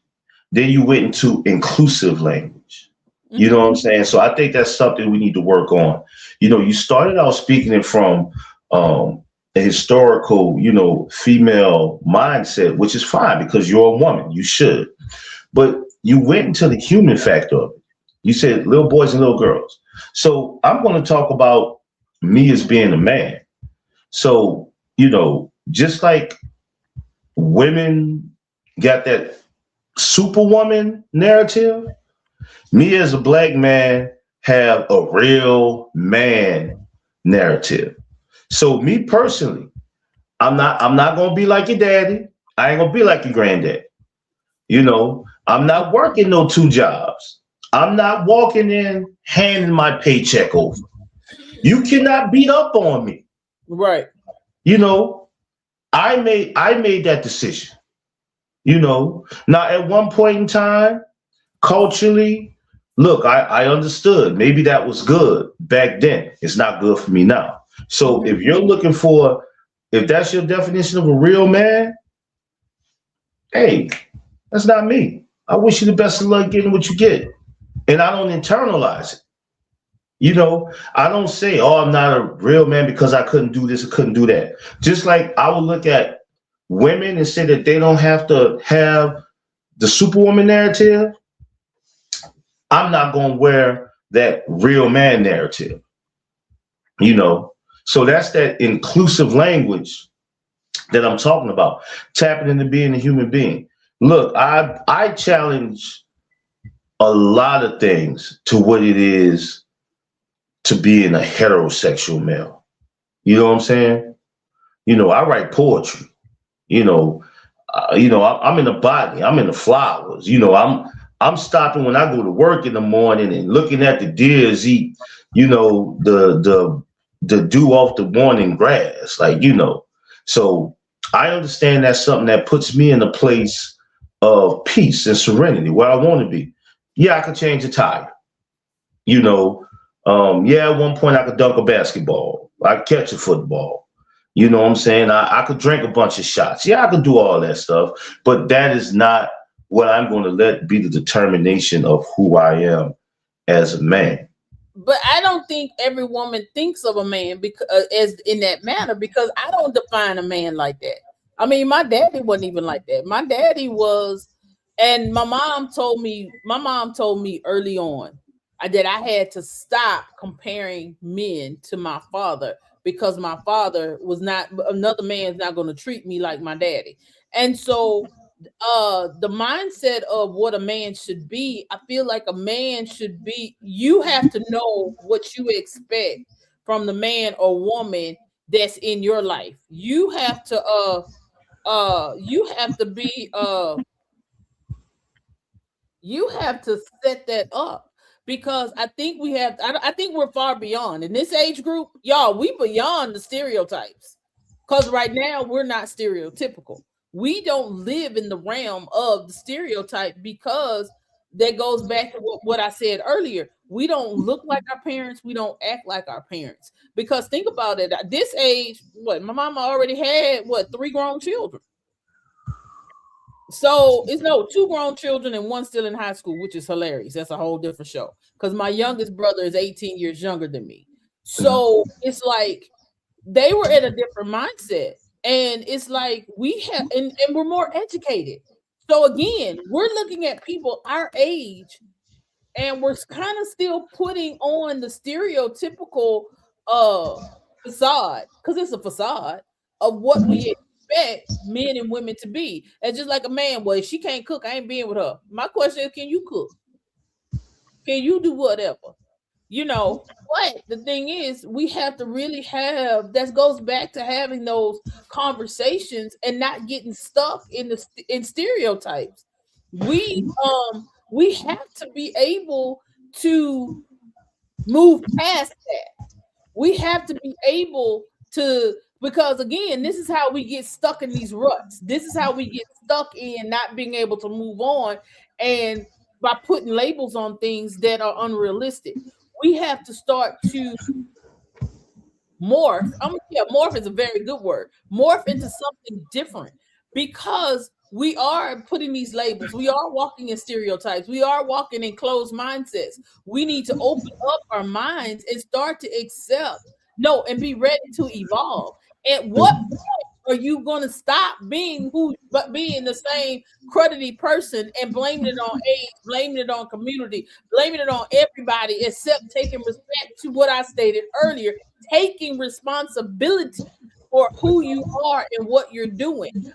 then you went into inclusive language. Mm-hmm. You know what I'm saying? So I think that's something we need to work on. You started out speaking it from a historical, female mindset, which is fine because you're a woman, you should. But you went into the human factor of it. You said little boys and little girls. So I'm going to talk about me as being a man. So, just like women got that superwoman narrative, me as a black man have a real man narrative. So me personally, I'm not going to be like your daddy. I ain't going to be like your granddad. I'm not working no 2 jobs. I'm not walking in handing my paycheck over. You cannot beat up on me. Right. I made that decision. Now at one point in time, culturally, look, I understood. Maybe that was good back then. It's not good for me now. So if you're looking if that's your definition of a real man, hey, that's not me. I wish you the best of luck getting what you get. And I don't internalize it. I don't say, oh, I'm not a real man because I couldn't do this or couldn't do that. Just like I would look at women and say that they don't have to have the superwoman narrative. I'm not going to wear that real man narrative. So that's that inclusive language that I'm talking about, tapping into being a human being. Look, I challenge a lot of things to what it is to being a heterosexual male. You know what I'm saying? I write poetry. I'm in the botany. I'm in the flowers. I'm stopping when I go to work in the morning and looking at the deers eat, the dew off the morning grass, So I understand that's something that puts me in a place of peace and serenity where I want to be. Yeah, I could change a tire. You know, yeah, at one point I could dunk a basketball. I could catch a football. You know what I'm saying? I could drink a bunch of shots. Yeah, I could do all that stuff. But that is not what I'm going to let be the determination of who I am as a man. But I don't think every woman thinks of a man because as in that manner, because I don't define a man like that. I mean, my daddy wasn't even like that. My daddy was, and my mom told me early on that I had to stop comparing men to my father because my father was not, another man's not going to treat me like my daddy. And so the mindset of what a man should be, I feel like a man should be, you have to know what you expect from the man or woman that's in your life. You have to be you have to set that up, because I think I think we're far beyond in this age group, y'all. We beyond the stereotypes, because right now we're not stereotypical. We don't live in the realm of the stereotype, because that goes back to what I said earlier. We don't look like our parents. We don't act like our parents. Because think about it. At this age, what, my mama already had 3 grown children. So it's no 2 grown children and 1 still in high school, which is hilarious. That's a whole different show. Because my youngest brother is 18 years younger than me. So it's like they were in a different mindset. And it's like we have, and we're more educated. So again, we're looking at people our age, and we're kind of still putting on the stereotypical facade, because it's a facade of what we expect men and women to be. And just like a man, well, if she can't cook, I ain't being with her. My question is, can you cook? Can you do whatever? You know, but the thing is, we have to really have, that goes back to having those conversations and not getting stuck in stereotypes. We have to be able to move past that. We have to be able to, because again, this is how we get stuck in these ruts. This is how we get stuck in not being able to move on, and by putting labels on things that are unrealistic. We have to start to morph. Morph is a very good word. Morph into something different, because we are putting these labels. We are walking in stereotypes. We are walking in closed mindsets. We need to open up our minds and start to accept, and be ready to evolve. At what point are you going to stop being being the same cruddy person and blaming it on age, blaming it on community, blaming it on everybody, except taking respect to what I stated earlier, taking responsibility for who you are and what you're doing.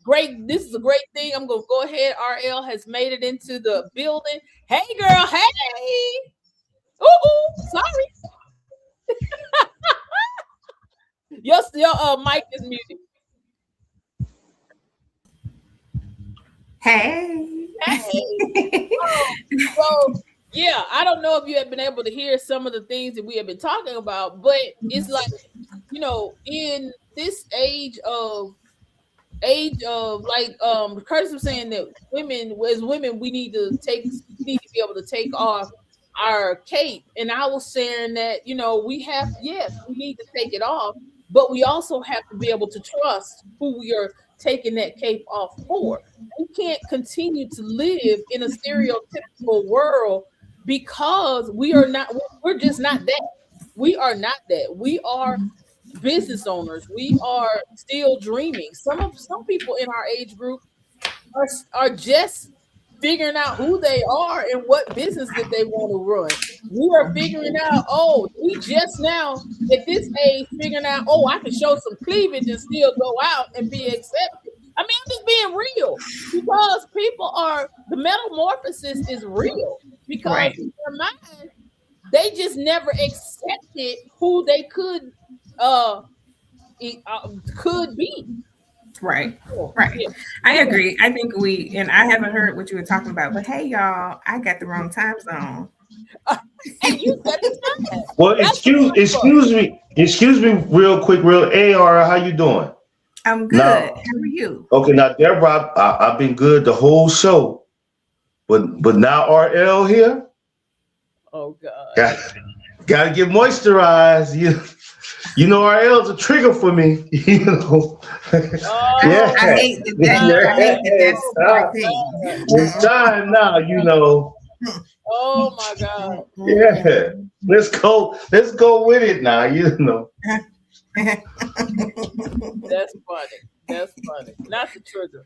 Great. This is a great thing. I'm going to go ahead. RL has made it into the building. Hey, girl. Hey. Ooh, sorry. Your mic is muted. Hey. So yeah, I don't know if you have been able to hear some of the things that we have been talking about, but it's like, in this age of like Curtis was saying, that as women we need to be able to take off our cape, and I was saying that we need to take it off, but we also have to be able to trust who we are taking that cape off for. We can't continue to live in a stereotypical world, because we're just not that. We are not that. We are business owners. We are still dreaming. Some people in our age group are just figuring out who they are and what business that they want to run. We are figuring out, we just now at this age figuring out, I can show some cleavage and still go out and be accepted. I mean, I'm just being real, because the metamorphosis is real, because in their mind, they just never accepted who they could be. Right. Yeah. I agree. I think and I haven't heard what you were talking about, but hey, y'all, I got the wrong time zone. And you said the time. Well, excuse me real quick, AR, how you doing? I'm good. How are you? Okay, now Deborah, I've been good the whole show, but now RL here. Oh God. Gotta get moisturized. You know, RL's a trigger for me. You know. Oh, I hate that that's my thing. It's time now, you know. Oh my God. Yeah. Let's go with it now, you know. That's funny. That's funny. Not the trigger.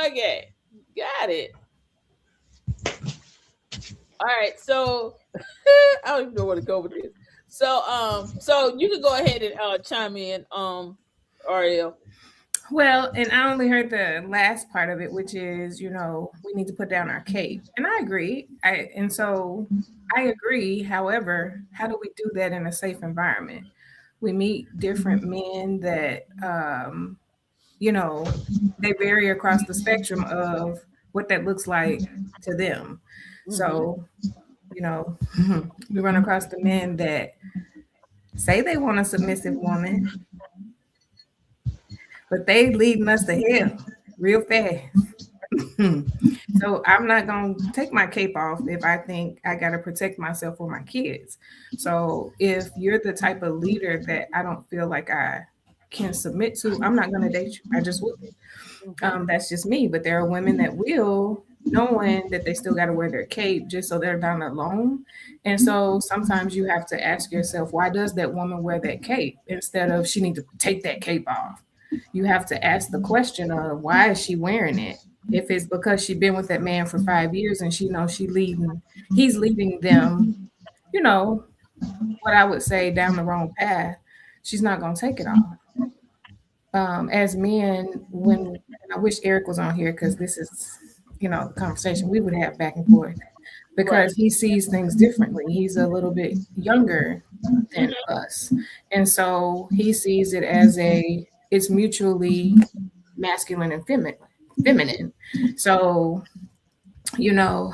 Okay. Got it. All right. So I don't even know where to go with this. So you can go ahead and chime in, Ariel. Well, and I only heard the last part of it, which is, you know, we need to put down our cape. And I agree. I agree. However, how do we do that in a safe environment? We meet different men that, you know, they vary across the spectrum of what that looks like to them. So, you know, we run across the men that say they want a submissive woman, but they leading us to hell real fast. So I'm not going to take my cape off if I think I got to protect myself for my kids. So if you're the type of leader that I don't feel like I can submit to, I'm not going to date you. I just wouldn't. That's just me. But there are women that will, knowing that they still got to wear their cape just so they're not alone. And so sometimes you have to ask yourself, why does that woman wear that cape instead of she need to take that cape off? You have to ask the question of why is she wearing it? If it's because she's been with that man for 5 years and she knows he's leading them, you know, what I would say down the wrong path, she's not going to take it off. As men, and I wish Eric was on here because this is, you know, the conversation we would have back and forth because he sees things differently. He's a little bit younger than us. And so he sees it as it's mutually masculine and feminine. So, you know,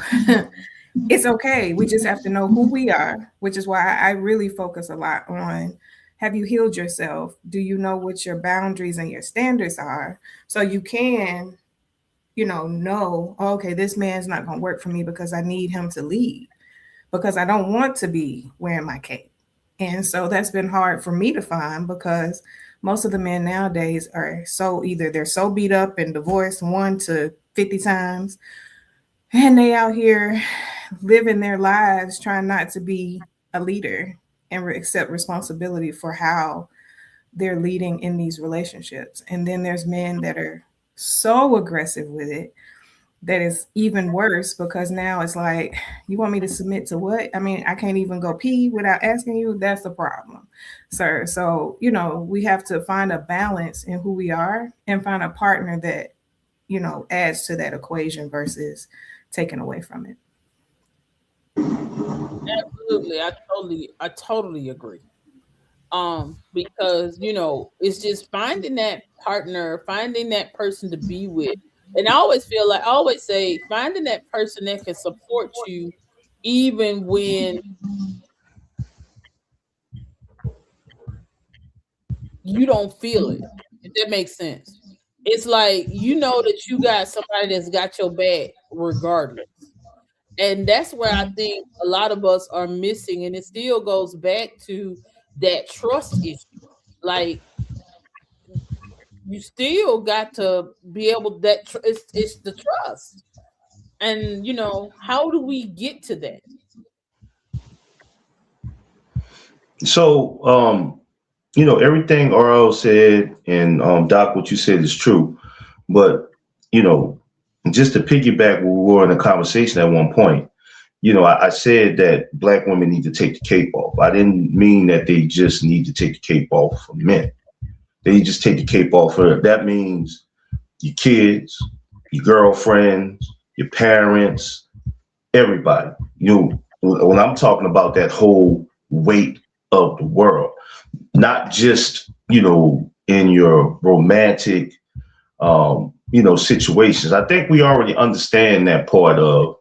it's okay. We just have to know who we are, which is why I really focus a lot on, have you healed yourself? Do you know what your boundaries and your standards are? So you can, you know, okay, this man's not going to work for me because I need him to lead, because I don't want to be wearing my cape. And so that's been hard for me to find because most of the men nowadays are they're so beat up and divorced 1 to 50 times, and they out here living their lives trying not to be a leader and accept responsibility for how they're leading in these relationships. And then there's men that are so aggressive with it that is even worse, because now it's like, you want me to submit to what? I mean, I can't even go pee without asking you. That's the problem, sir. So, you know, we have to find a balance in who we are and find a partner that, you know, adds to that equation versus taking away from it. Absolutely. I totally agree. Because, you know, it's just finding that partner, finding that person to be with. And I always say, finding that person that can support you even when you don't feel it, if that makes sense. It's like, you know, that you got somebody that's got your back regardless. And that's where I think a lot of us are missing. And it still goes back to that trust issue. Like, you still got to be able it's the trust. And, you know, how do we get to that? So, you know, everything RL said and Doc, what you said is true. But, you know, just to piggyback, we were in a conversation at one point. You know, I said that Black women need to take the cape off. I didn't mean that they just need to take the cape off for men. They just take the cape off for that means your kids, your girlfriends, your parents, everybody. You know, when I'm talking about that whole weight of the world, not just, you know, in your romantic, you know, situations. I think we already understand that part of,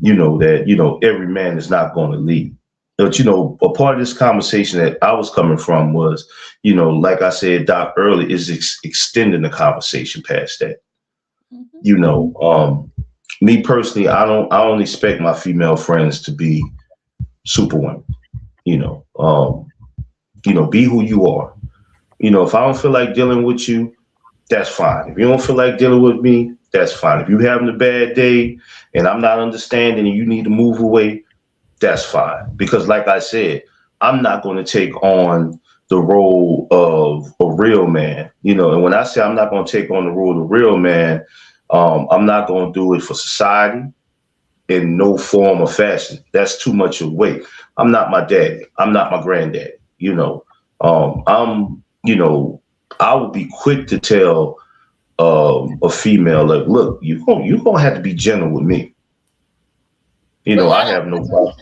you know, that, you know, every man is not going to lead. But, you know, a part of this conversation that I was coming from was, you know, like I said, Doc, earlier, is extending the conversation past that. You know, me personally, I don't expect my female friends to be superwomen. Be who you are. If I don't feel like dealing with you, that's fine. If you don't feel like dealing with me, that's fine. If you're having a bad day and I'm not understanding and you need to move away, that's fine. Because like I said, I'm not going to take on the role of a real man, and when I say I'm not going to take on the role of a real man, I'm not going to do it for society in no form or fashion. That's too much of weight. I'm not my daddy. I'm not my granddaddy. I would be quick to tell a female, like, look, you're gonna have to be gentle with me. I have no problem.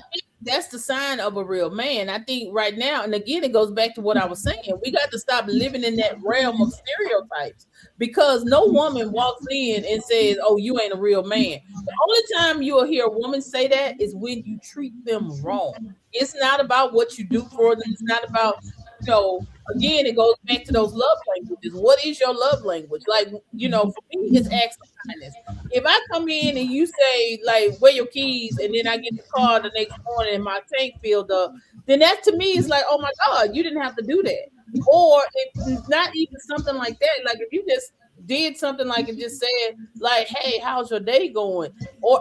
That's the sign of a real man. I think right now, and again, it goes back to what I was saying. We got to stop living in that realm of stereotypes, because no woman walks in and says, "Oh, you ain't a real man." The only time you'll hear a woman say that is when you treat them wrong. It's not about what you do for them. It's not about, again, it goes back to those love languages. What is your love language? Like, for me, it's acts of kindness. If I come in and you say, like, where your keys, and then I get the car the next morning and my tank filled up, then that to me is like, oh my God, you didn't have to do that. Or if it's not even something like that, like if you just did something like it just said, like, hey, how's your day going?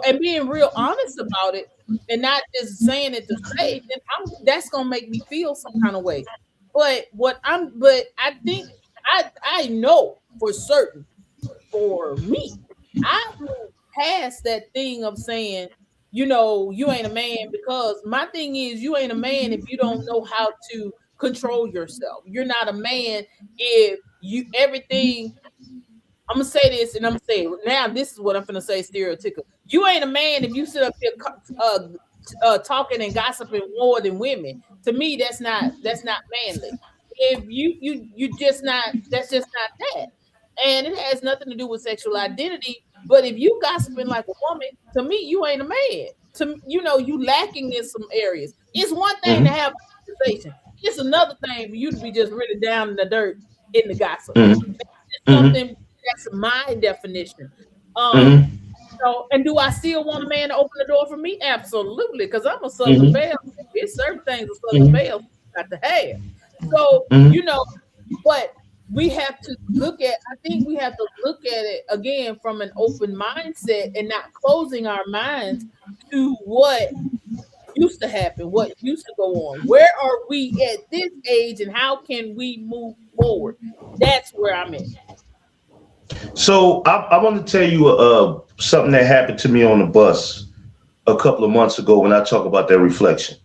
And being real honest about it and not just saying it to say, then that's gonna make me feel some kind of way. But I think I know for certain, for me, I moved past that thing of saying, you ain't a man, because my thing is, you ain't a man if you don't know how to control yourself. You're not a man if everything. I'm gonna say this, and I'm gonna say it now. This is what I'm gonna say, stereotypical. You ain't a man if you sit up here talking and gossiping more than women. To me, that's not manly. If you just not, that's just not that. And it has nothing to do with sexual identity. But if you gossiping like a woman, to me, you ain't a man. You lacking in some areas. It's one thing to have a conversation. It's another thing for you to be just really down in the dirt in the gossip. It's something that's my definition. And do I still want a man to open the door for me? Absolutely, because I'm a Southern Belle. There's certain things a Southern Belle got to have. So, but we have to I think we have to look at it again from an open mindset and not closing our minds to what used to happen, what used to go on. Where are we at this age and how can we move forward? That's where I'm at. So I want to tell you something that happened to me on the bus a couple of months ago when I talk about that reflection.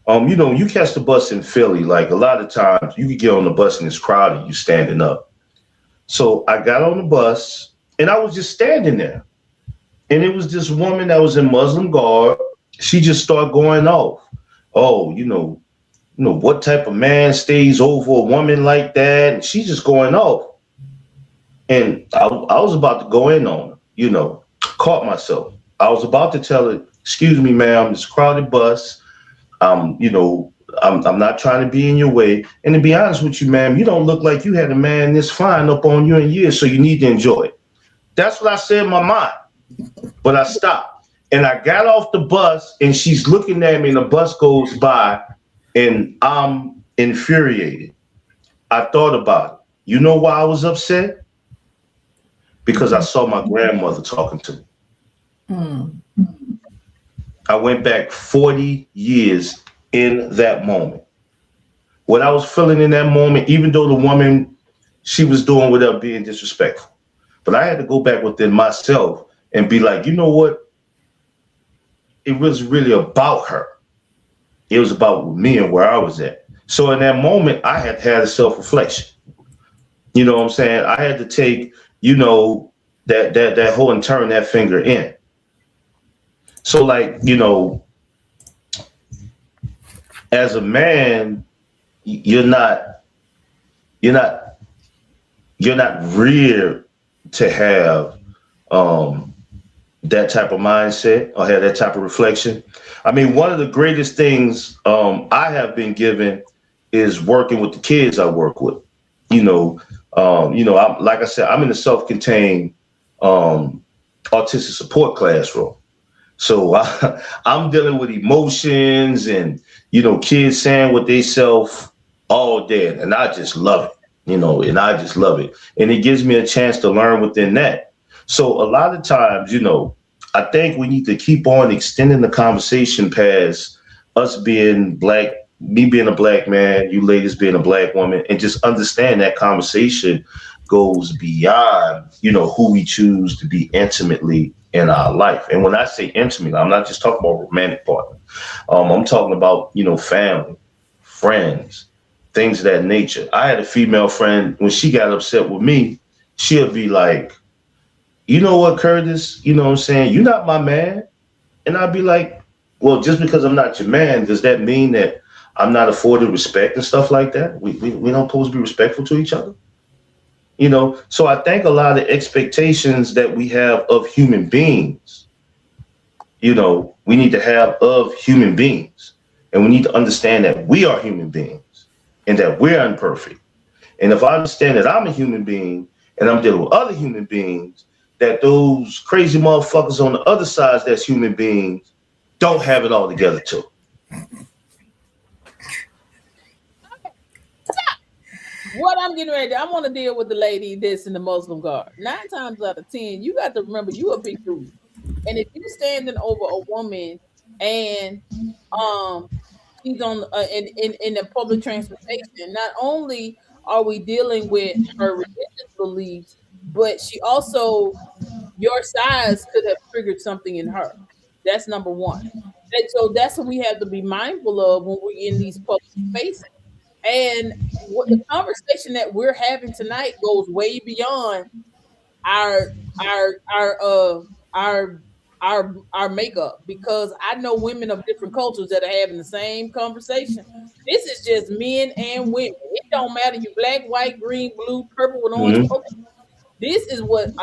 You catch the bus in Philly, like a lot of times you could get on the bus and it's crowded, you standing up. So I got on the bus and I was just standing there. And it was this woman that was in Muslim garb. She just started going off. Oh, what type of man stays over a woman like that? And she's just going off. And I was about to go in on her, caught myself. I was about to tell her, excuse me, ma'am, it's a crowded bus. I'm not trying to be in your way. And to be honest with you, ma'am, you don't look like you had a man this fine up on you in years, so you need to enjoy it. That's what I said in my mind. But I stopped. And I got off the bus, and she's looking at me, and the bus goes by, and I'm infuriated. I thought about it. You know why I was upset? Because I saw my grandmother talking to me. I went back 40 years in that moment. What I was feeling in that moment, even though the woman, she was doing without being disrespectful. But I had to go back within myself and be like, you know what? It was really about her. It was about me and where I was at. So in that moment, I had to have a self-reflection. You know what I'm saying? I had to take, that whole and turn that finger in. So like, as a man, you're not reared to have that type of mindset or have that type of reflection. I mean, one of the greatest things I have been given is working with the kids I work with. Like I said, I'm in a self-contained autistic support classroom. So I'm dealing with emotions and, kids saying what they self all day. And I just love it, and I just love it. And it gives me a chance to learn within that. So a lot of times, I think we need to keep on extending the conversation past us being black, me being a black man, you ladies being a black woman, and just understand that conversation goes beyond, who we choose to be intimately in our life. And when I say intimately, I'm not just talking about romantic partner. I'm talking about, family, friends, things of that nature. I had a female friend, when she got upset with me, she'll be like, you know what, Curtis, you know what I'm saying? You're not my man. And I'd be like, well, just because I'm not your man, does that mean that I'm not afforded respect and stuff like that? We don't supposed to be respectful to each other? So I think a lot of expectations that we have of human beings, we need to have of human beings. And we need to understand that we are human beings and that we're imperfect. And if I understand that I'm a human being and I'm dealing with other human beings, that those crazy motherfuckers on the other side that's human beings don't have it all together too. What I'm getting ready to, I want to deal with the lady that's in the Muslim guard. 9 times out of 10, you got to remember you a big dude. And if you're standing over a woman and she's on in the public transportation, not only are we dealing with her religious beliefs, but she also, your size could have triggered something in her. That's number one. And so that's what we have to be mindful of when we're in these public spaces. And what the conversation that we're having tonight goes way beyond our makeup, because I know women of different cultures that are having the same conversation. This is just men and women. It don't matter you black, white, green, blue, purple, and orange. Okay. This is what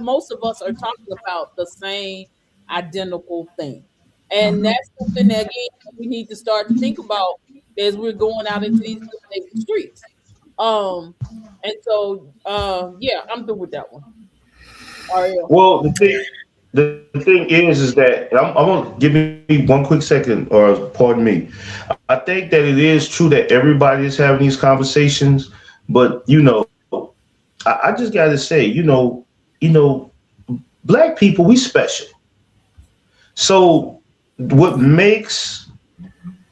most of us are talking about, the same identical thing. And that's something that again we need to start to think about as we're going out into these streets. And so yeah, I'm through with that one. Ariel. Well, the thing is that I'm gonna give me one quick second, or pardon me. I think that it is true that everybody is having these conversations, but I just gotta say, black people, we special. So what makes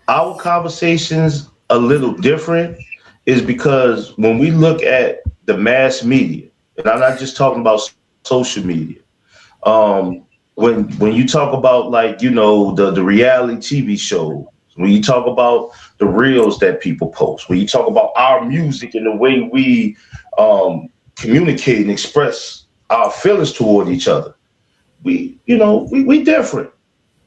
our conversations a little different is because when we look at the mass media, and I'm not just talking about social media, when you talk about the reality TV shows, when you talk about the reels that people post, when you talk about our music and the way we communicate and express our feelings toward each other, we different.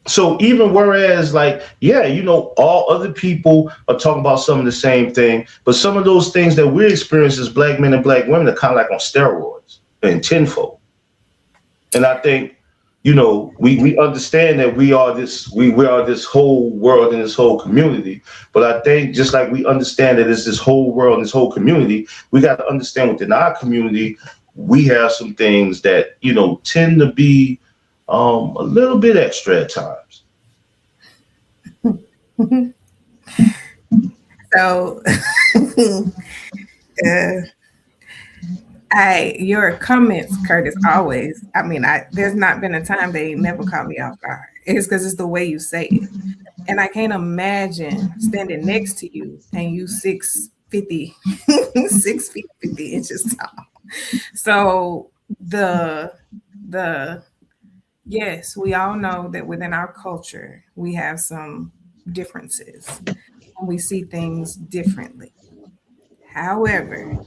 So even whereas all other people are talking about some of the same thing, but some of those things that we experience as black men and black women are kind of like on steroids and tenfold. And I think, we understand that we are this whole world and this whole community. But I think just like we understand that it's this whole world and this whole community, we got to understand within our community, we have some things that, tend to be a little bit extra at times. So, your comments, Curtis, always. I mean, there's not been a time they never caught me off guard. It's because it's the way you say it, and I can't imagine standing next to you and you 6'50", 6 feet 50 inches tall. So yes, we all know that within our culture we have some differences and we see things differently. However,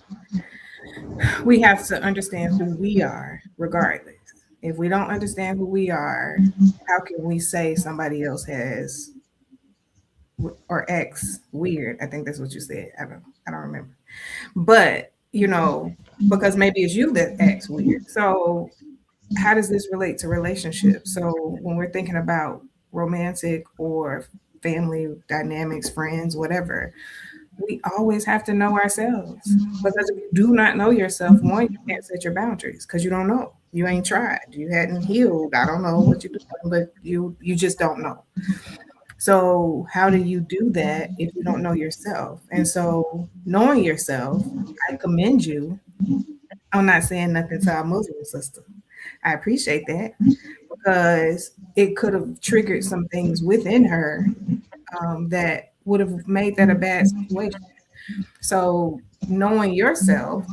we have to understand who we are regardless. If we don't understand who we are, how can we say somebody else has or acts weird? I think that's what you said. I don't remember. But, because maybe it's you that acts weird. So how does this relate to relationships? So when we're thinking about romantic or family dynamics, friends, whatever, we always have to know ourselves, because if you do not know yourself, one, you can't set your boundaries because you don't know. You ain't tried. You hadn't healed. I don't know what you're doing, but you just don't know. So how do you do that if you don't know yourself? And so knowing yourself, I commend you. I'm not saying nothing to our Muslim sister. I appreciate that because it could have triggered some things within her that would have made that a bad situation. So knowing yourself,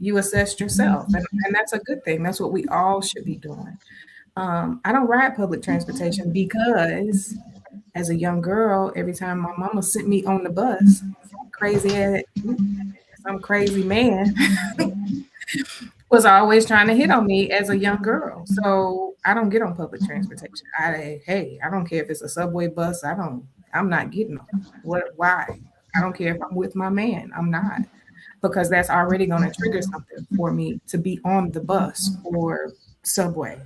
you assessed yourself, and that's a good thing. That's what we all should be doing. I don't ride public transportation because as a young girl, every time my mama sent me on the bus, some crazy man was always trying to hit on me as a young girl. So I don't get on public transportation. I don't care if it's a subway bus. I'm not getting on. Why? I don't care if I'm with my man. I'm not, because that's already going to trigger something for me to be on the bus or subway.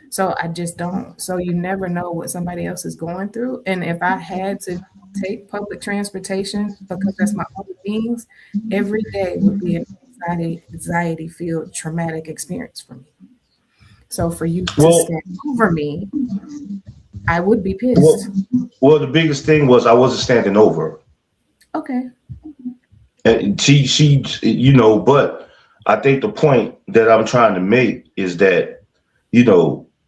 So I just don't. So you never know what somebody else is going through. And if I had to take public transportation because that's my only means, every day would be an anxiety-filled traumatic experience for me. So for you to stand over me, I would be pissed. Well, the biggest thing was I wasn't standing over her. Okay. And she, but I think the point that I'm trying to make is that,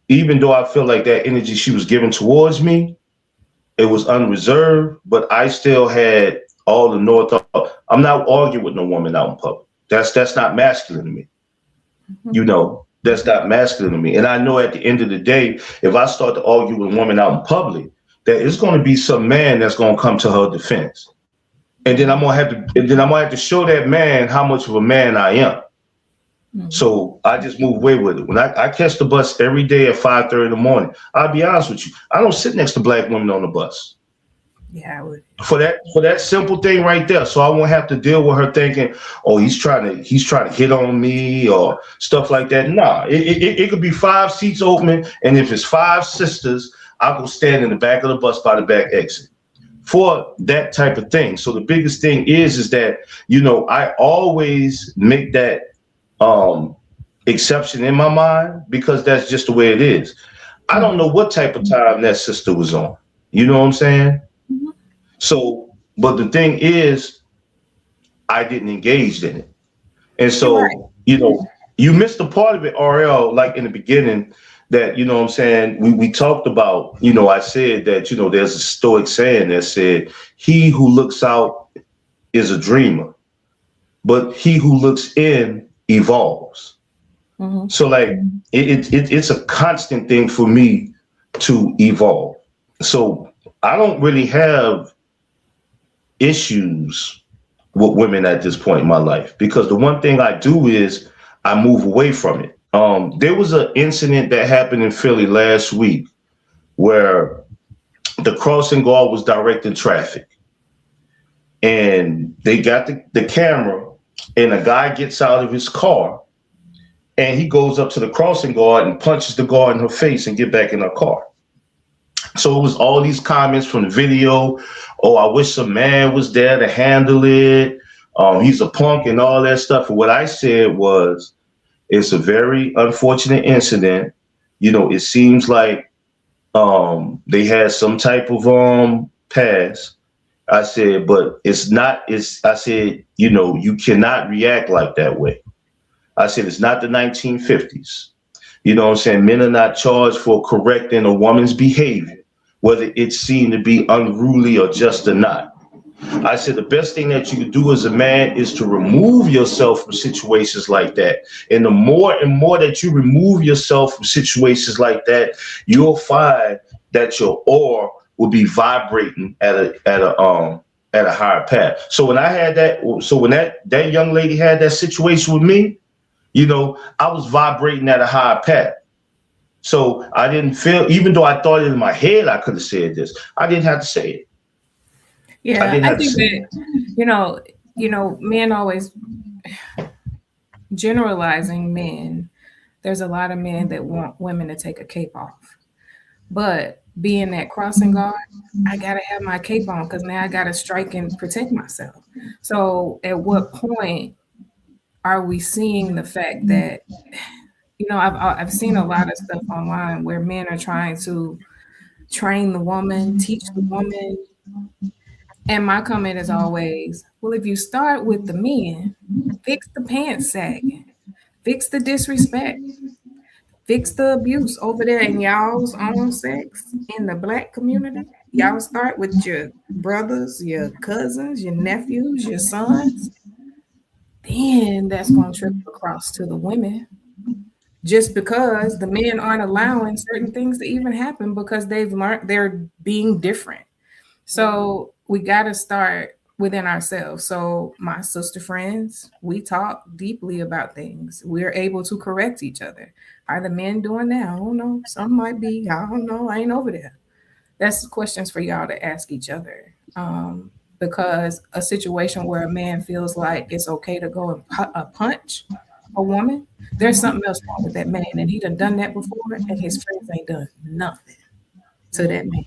even though I feel like that energy she was giving towards me, it was unreserved, but I still had all the north. I'm not arguing with no woman out in public. That's not masculine to me. Mm-hmm. That's not masculine to me. And I know at the end of the day, if I start to argue with a woman out in public, that it's going to be some man that's going to come to her defense. And then I'm gonna have to show that man how much of a man I am. Mm-hmm. So I just move away with it. When I catch the bus every day at 5:30 in the morning, I'll be honest with you, I don't sit next to black women on the bus. Yeah, I would. For that simple thing right there. So I won't have to deal with her thinking, oh, he's trying to hit on me or stuff like that. Nah, it could be 5 seats open, and if it's 5 sisters, I'll go stand in the back of the bus by the back exit for that type of thing. So the biggest thing is that, I always make that exception in my mind because that's just the way it is. I don't know what type of time that sister was on. You know what I'm saying? Mm-hmm. So, but the thing is, I didn't engage in it. And so, right. You missed the part of it, RL, like in the beginning, that, what I'm saying, we talked about, I said that, there's a Stoic saying that said, he who looks out is a dreamer, but he who looks in evolves. Mm-hmm. So like, it's a constant thing for me to evolve. So I don't really have issues with women at this point in my life, because the one thing I do is I move away from it. There was an incident that happened in Philly last week where the crossing guard was directing traffic, and they got the camera, and a guy gets out of his car and he goes up to the crossing guard and punches the guard in her face and get back in her car. So it was all these comments from the video. Oh, I wish some man was there to handle it. He's a punk and all that stuff. And what I said was, it's a very unfortunate incident. It seems like they had some type of past. I said, but it's not. I said, you cannot react like that way. I said, it's not the 1950s. You know what I'm saying? Men are not charged for correcting a woman's behavior, whether it's seen to be unruly or just or not. I said, the best thing that you can do as a man is to remove yourself from situations like that. And the more and more that you remove yourself from situations like that, you'll find that your aura will be vibrating at a higher path. So when I had that young lady had that situation with me, I was vibrating at a higher path. So I didn't feel, even though I thought in my head I could have said this, I didn't have to say it. Yeah, I think that, men always generalizing men. There's a lot of men that want women to take a cape off. But being that crossing guard, I got to have my cape on because now I got to strike and protect myself. So at what point are we seeing the fact that you know, I've seen a lot of stuff online where men are trying to train the woman, teach the woman. And my comment is always, well, if you start with the men, fix the pants sagging, fix the disrespect, fix the abuse over there in y'all's own sex in the Black community. Y'all start with your brothers, your cousins, your nephews, your sons. Then that's going to trickle across to the women. Just because the men aren't allowing certain things to even happen because they've learned they're being different. So we got to start within ourselves. So my sister friends, we talk deeply about things. We're able to correct each other. Are the men doing that? I don't know. Some might be. I don't know. I ain't over there. That's questions for y'all to ask each other. Because a situation where a man feels like it's okay to go and punch a woman, there's something else wrong with that man. And he done that before, and his friends ain't done nothing to that man.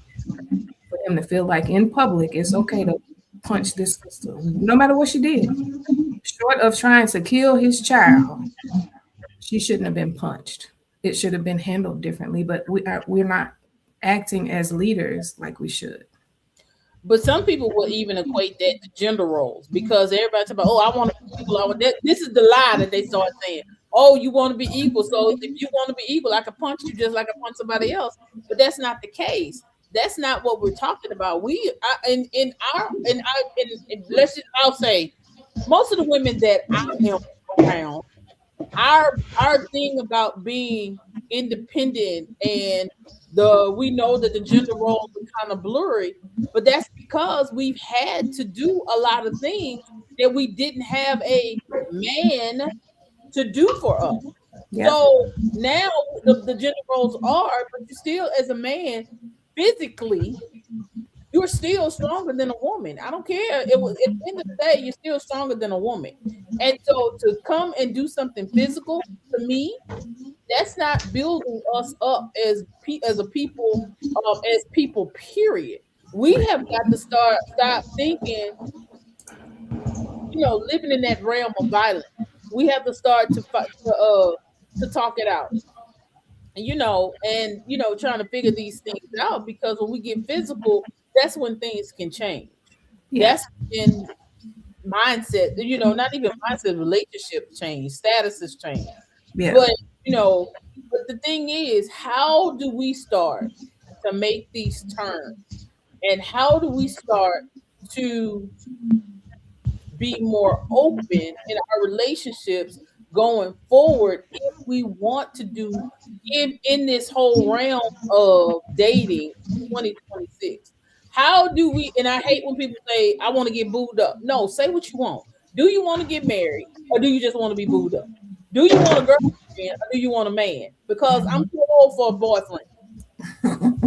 For him to feel like in public it's okay to punch this sister, no matter what she did. Short of trying to kill his child, she shouldn't have been punched. It should have been handled differently, but we're not acting as leaders like we should. But some people will even equate that to gender roles because everybody's about, oh, I want to be equal. This is the lie that they start saying. Oh, you want to be equal. So if you want to be equal, I can punch you just like I punch somebody else. But that's not the case. That's not what we're talking about. I'll say most of the women that I am around, our thing about being independent and we know that the gender roles are kind of blurry, but that's because we've had to do a lot of things that we didn't have a man to do for us. Yep. So now the gender roles are, but you still, as a man, physically, you're still stronger than a woman. I don't care. At the end of the day, you're still stronger than a woman. And so to come and do something physical, to me, that's not building us up as a people, as people, period. We have got to stop thinking, living in that realm of violence. We have to start to talk it out. And trying to figure these things out, because when we get physical, that's when things can change. Yeah. That's when mindset, not even mindset, relationships change, statuses change. Yeah. But the thing is, how do we start to make these turns? And how do we start to be more open in our relationships going forward if we want to do in this whole realm of dating 2026? How do we, and I hate when people say, I want to get booed up. No, say what you want. Do you want to get married, or do you just want to be booed up? Do you want a girlfriend, or do you want a man? Because I'm too old for a boyfriend.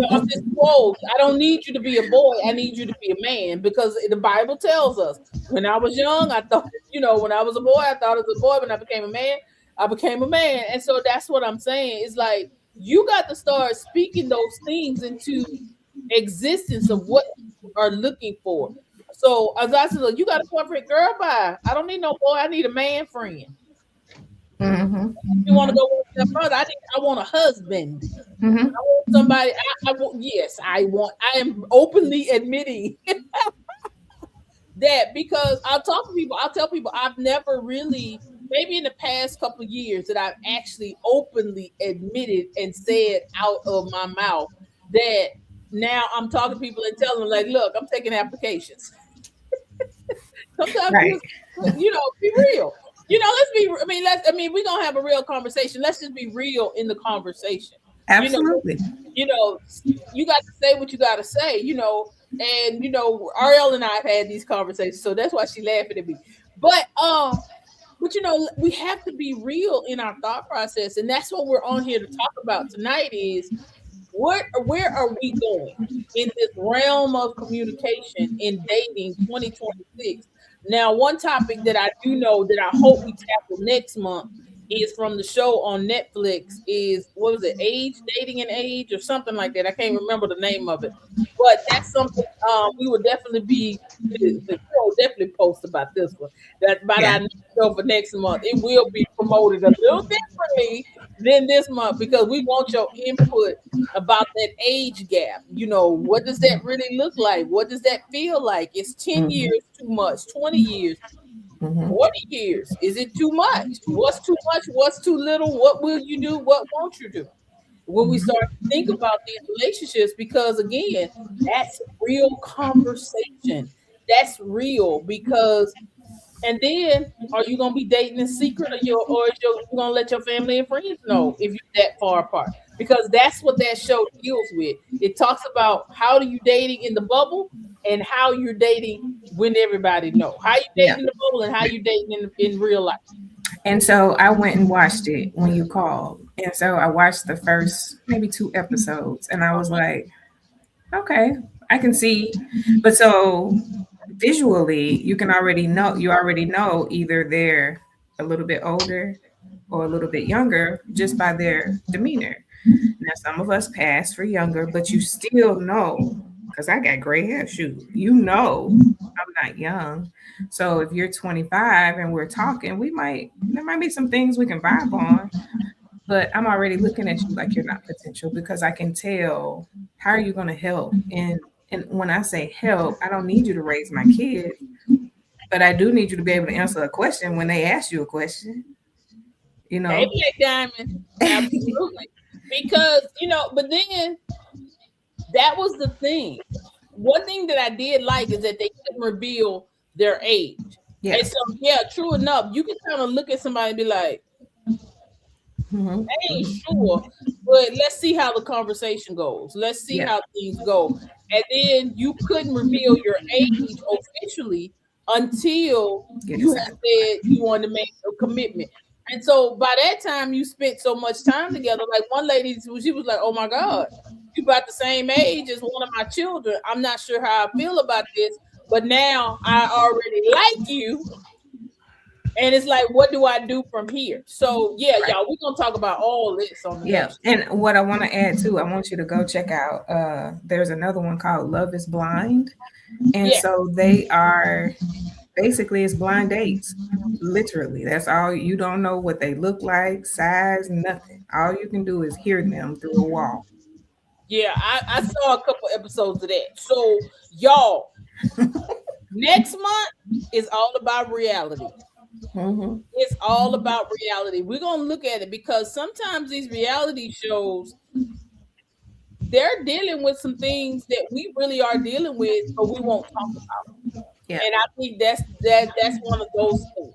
I'm just too old. I don't need you to be a boy. I need you to be a man, because the Bible tells us, when I was young, I thought, when I was a boy, I thought I was a boy. When I became a man, I became a man. And so that's what I'm saying. It's like, you got to start speaking those things into existence of what you are looking for. So as I said, you got a boyfriend, girl, bye. I don't need no boy. I need a man friend. Mm-hmm. You want to go one step further? I want a husband. Mm-hmm. I want somebody. I am openly admitting that, because I'll tell people I've never really, maybe in the past couple of years, that I've actually openly admitted and said out of my mouth that now I'm talking to people and telling them, like, look, I'm taking applications. Sometimes, right. Be real. We're going to have a real conversation. Let's just be real in the conversation. Absolutely. You got to say what you got to say, and, Ariel and I have had these conversations, so that's why she's laughing at me. But we have to be real in our thought process. And that's what we're on here to talk about tonight is, where are we going in this realm of communication in dating 2026? Now, one topic that I do know that I hope we tackle next month is from the show on Netflix is, what was it, Age, Dating and Age, or something like that. I can't remember the name of it. But that's something we will definitely definitely post about this one. That by our show for next month, it will be promoted a little differently then this month, because we want your input about that age gap. You know, what does that really look like? What does that feel like? Is 10 years too much? 20 years? 40 years? Is it too much? What's too much? What's too little? What will you do? What won't you do? When we start to think about these relationships, because again, that's real conversation. That's real, because, and then are you gonna be dating in secret, or you gonna let your family and friends know if you're that far apart? Because that's what that show deals with. It talks about how do you dating in the bubble and how you're dating when everybody know. How you dating in the bubble and how you dating in real life. And so I went and watched it when you called. And so I watched the first maybe 2 episodes, and I was like, okay, I can see. But so visually, you already know either they're a little bit older or a little bit younger just by their demeanor. Now, some of us pass for younger, but you still know, because I got gray hair, shoot, you know I'm not young. So if you're 25 and we're talking, there might be some things we can vibe on, but I'm already looking at you like you're not potential, because I can tell, how are you going to help? And when I say help, I don't need you to raise my kids, but I do need you to be able to answer a question when they ask you a question. You know, hey, Black Diamond, absolutely. Because, you know, but then that was the thing. One thing that I did like is that they couldn't reveal their age. Yeah. And so, yeah, true enough, you can kind of look at somebody and be like, I ain't sure, but let's see how the conversation goes. Let's see how things go. And then you couldn't reveal your age officially until you had said you wanted to make a commitment. And so by that time, you spent so much time together. Like one lady, she was like, oh my God, you about the same age as one of my children. I'm not sure how I feel about this, but now I already like you. And it's like, what do I do from here? So yeah, y'all, we're gonna talk about all this on the next. And what I want to add too, I want you to go check out. There's another one called Love is Blind, and so they are basically, it's blind dates. Literally, that's all. You don't know what they look like, size, nothing. All you can do is hear them through a wall. Yeah, I saw a couple episodes of that. So y'all, next month is all about reality. It's all about reality. We're gonna look at it, because sometimes these reality shows, they're dealing with some things that we really are dealing with, but we won't talk about. And I think that's one of those things.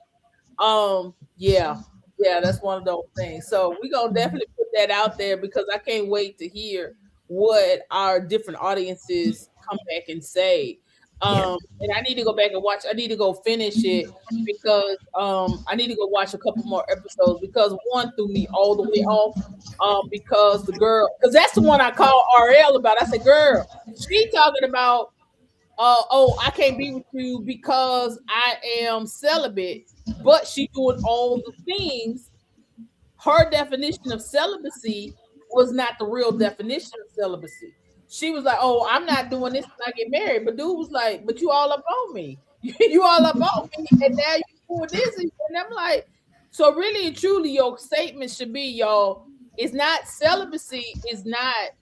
That's one of those things. So we're gonna definitely put that out there, because I can't wait to hear what our different audiences come back and say. And I need to go back and watch. I need to go finish it, because I need to go watch a couple more episodes, because one threw me all the way off. Because the girl, because that's the one I called RL about. I said, girl, she talking about I can't be with you because I am celibate, but she doing all the things. Her definition of celibacy was not the real definition of celibacy. She was like, oh, I'm not doing this when I get married. But dude was like, but you all up on me. You all up on me. And now you doing this. And I'm like, so really and truly, your statement should be, y'all, it's not celibacy, is not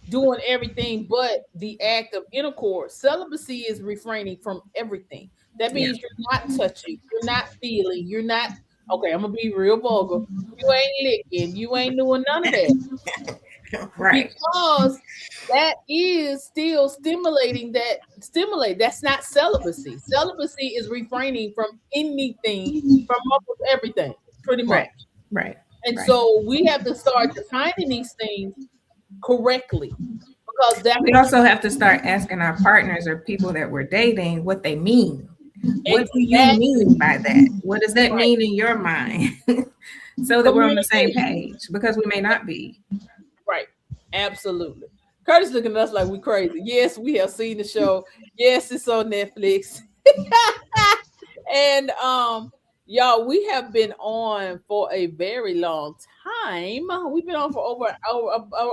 doing everything but the act of intercourse. Celibacy is refraining from everything. That means you're not touching, you're not feeling, you're not, okay, I'm gonna be real vulgar. You ain't licking, you ain't doing none of that. Right. Because that is still stimulate. That's not celibacy. Celibacy is refraining from anything, from almost everything, pretty much. Right. And so we have to start defining these things correctly, because that we also have to start asking our partners or people that we're dating what they mean. What do you mean by that? What does that mean in your mind? So that we're on the same page, because we may not be. Right. Absolutely. Curtis looking at us like we crazy. Yes, we have seen the show. Yes, it's on Netflix. And y'all, we have been on for a very long time. We've been on for over an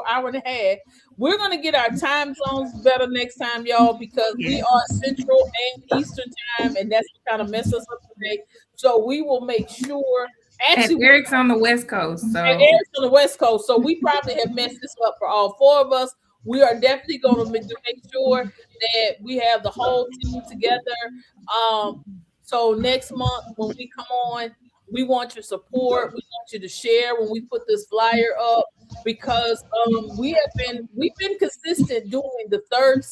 hour and a half. We're gonna get our time zones better next time, y'all, because we are Central and Eastern time, and that's what kind of mess us up today. So we will make sure. Actually, and Eric's on the West Coast, so and Eric's on the West Coast, so we probably have messed this up for all four of us. We are definitely going to make sure that we have the whole team together. So next month when we come on, we want your support. We want you to share when we put this flyer up, because we've been consistent doing the third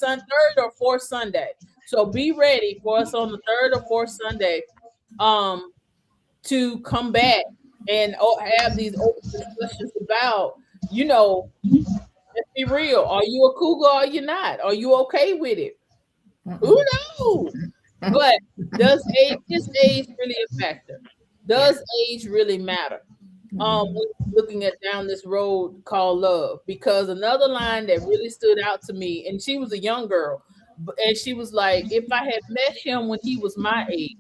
or fourth Sunday. So be ready for us on the third or fourth Sunday to come back and have these open discussions about, let's be real. Are you a cougar or are you not? Are you okay with it? Who knows? But does age really a factor? Does age really matter? We're looking at down this road called love, because another line that really stood out to me, and she was a young girl, and she was like, if I had met him when he was my age,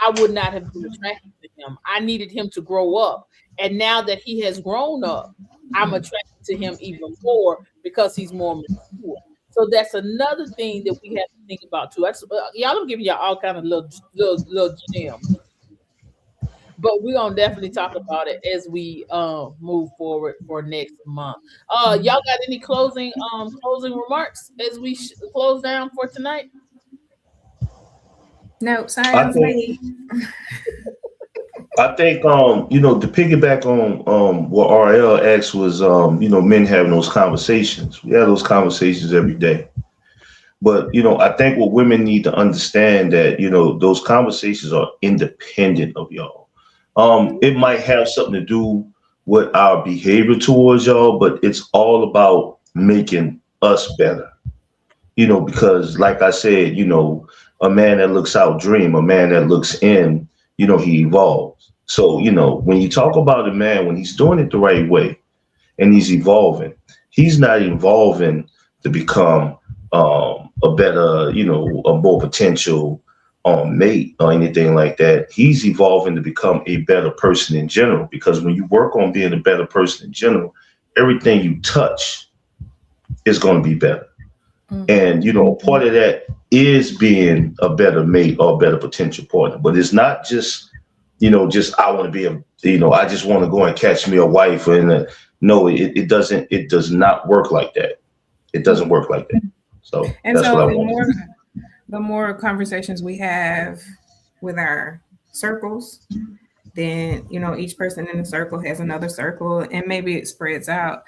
I would not have been attracted to him. I needed him to grow up. And now that he has grown up, I'm attracted to him even more because he's more mature. So that's another thing that we have to think about too. I'm giving y'all all kind of little gems. But we're gonna definitely talk about it as we move forward for next month. Y'all got any closing remarks as we close down for tonight? No, sorry. I think to piggyback on what RL asked was men having those conversations. We have those conversations every day. But I think what women need to understand that those conversations are independent of y'all. It might have something to do with our behavior towards y'all, but it's all about making us better. Because like I said, a man that looks out dream, a man that looks in, he evolves. So, when you talk about a man, when he's doing it the right way and he's evolving, he's not evolving to become a better, a more potential mate or anything like that. He's evolving to become a better person in general, because when you work on being a better person in general, everything you touch is going to be better. And, part of that is being a better mate or a better potential partner. But it's not just, I want to be I just want to go and catch me a wife. No, it does not work like that. It doesn't work like that. So that's what I want. The more conversations we have with our circles, then, each person in the circle has another circle, and maybe it spreads out,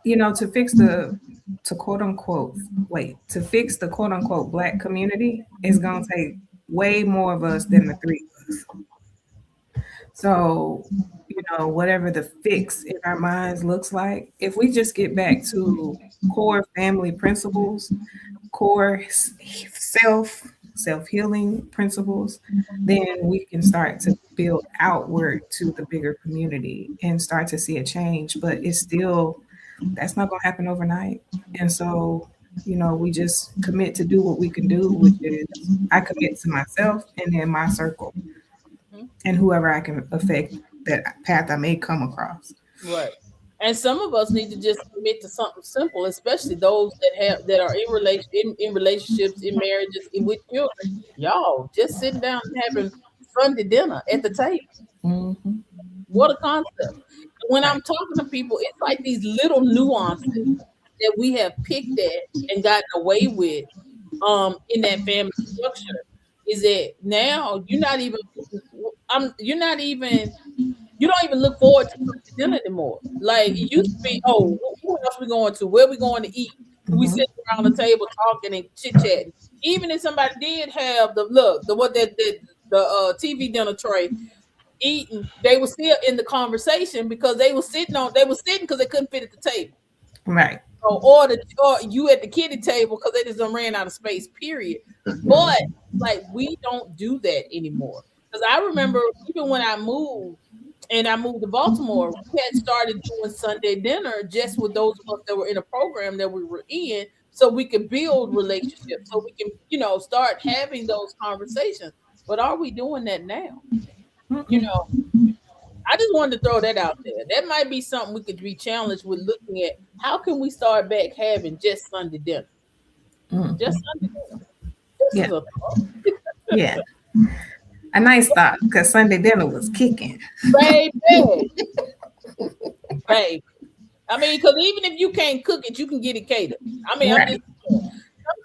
to fix the quote unquote Black community is going to take way more of us than the three of us. So, whatever the fix in our minds looks like, if we just get back to core family principles, core self-healing principles, then we can start to build outward to the bigger community and start to see a change. But that's not going to happen overnight. And so, we just commit to do what we can do, which is I commit to myself and then my circle and whoever I can affect that path I may come across. Right. And some of us need to just commit to something simple, especially those that are in relationships, in marriages, with children. Y'all just sitting down and having Sunday dinner at the table. Mm-hmm. What a concept. When I'm talking to people, it's like these little nuances that we have picked at and gotten away with in that family structure. Is that now you don't even look forward to dinner anymore. Like it used to be, who else we going to? Where we going to eat? We sit around the table talking and chit-chatting. Even if somebody did have the TV dinner tray eating, they were still in the conversation because they were sitting because they couldn't fit at the table. Right. Or you at the kiddie table because they just done ran out of space, period. But like we don't do that anymore. Because I remember even when I moved to Baltimore, we had started doing Sunday dinner just with those of us that were in a program that we were in, so we could build relationships, so we can, start having those conversations. But are we doing that now? I just wanted to throw that out there. That might be something we could be challenged with, looking at how can we start back having just Sunday dinner? Just Sunday dinner. Yeah. A nice thought, because Sunday dinner was kicking. Baby. Baby. I mean, because even if you can't cook it, you can get it catered. I mean, Right. I'm just,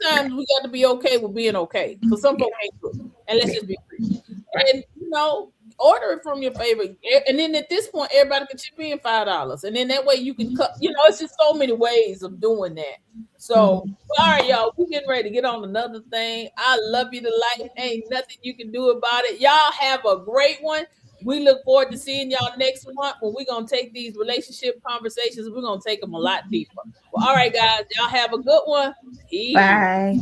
sometimes we got to be okay with being okay. Because some folks can't cook. And let's just be free. And, you know, order it from your favorite. And then at this point, everybody can chip in $5. And then that way you can cut, you know, it's just so many ways of doing that. So, all right, y'all, we're getting ready to get on another thing. I love you to life. Ain't nothing you can do about it. Y'all have a great one. We look forward to seeing y'all next month when we're going to take these relationship conversations. We're going to take them a lot deeper. Well, all right, guys, y'all have a good one. Peace. Bye.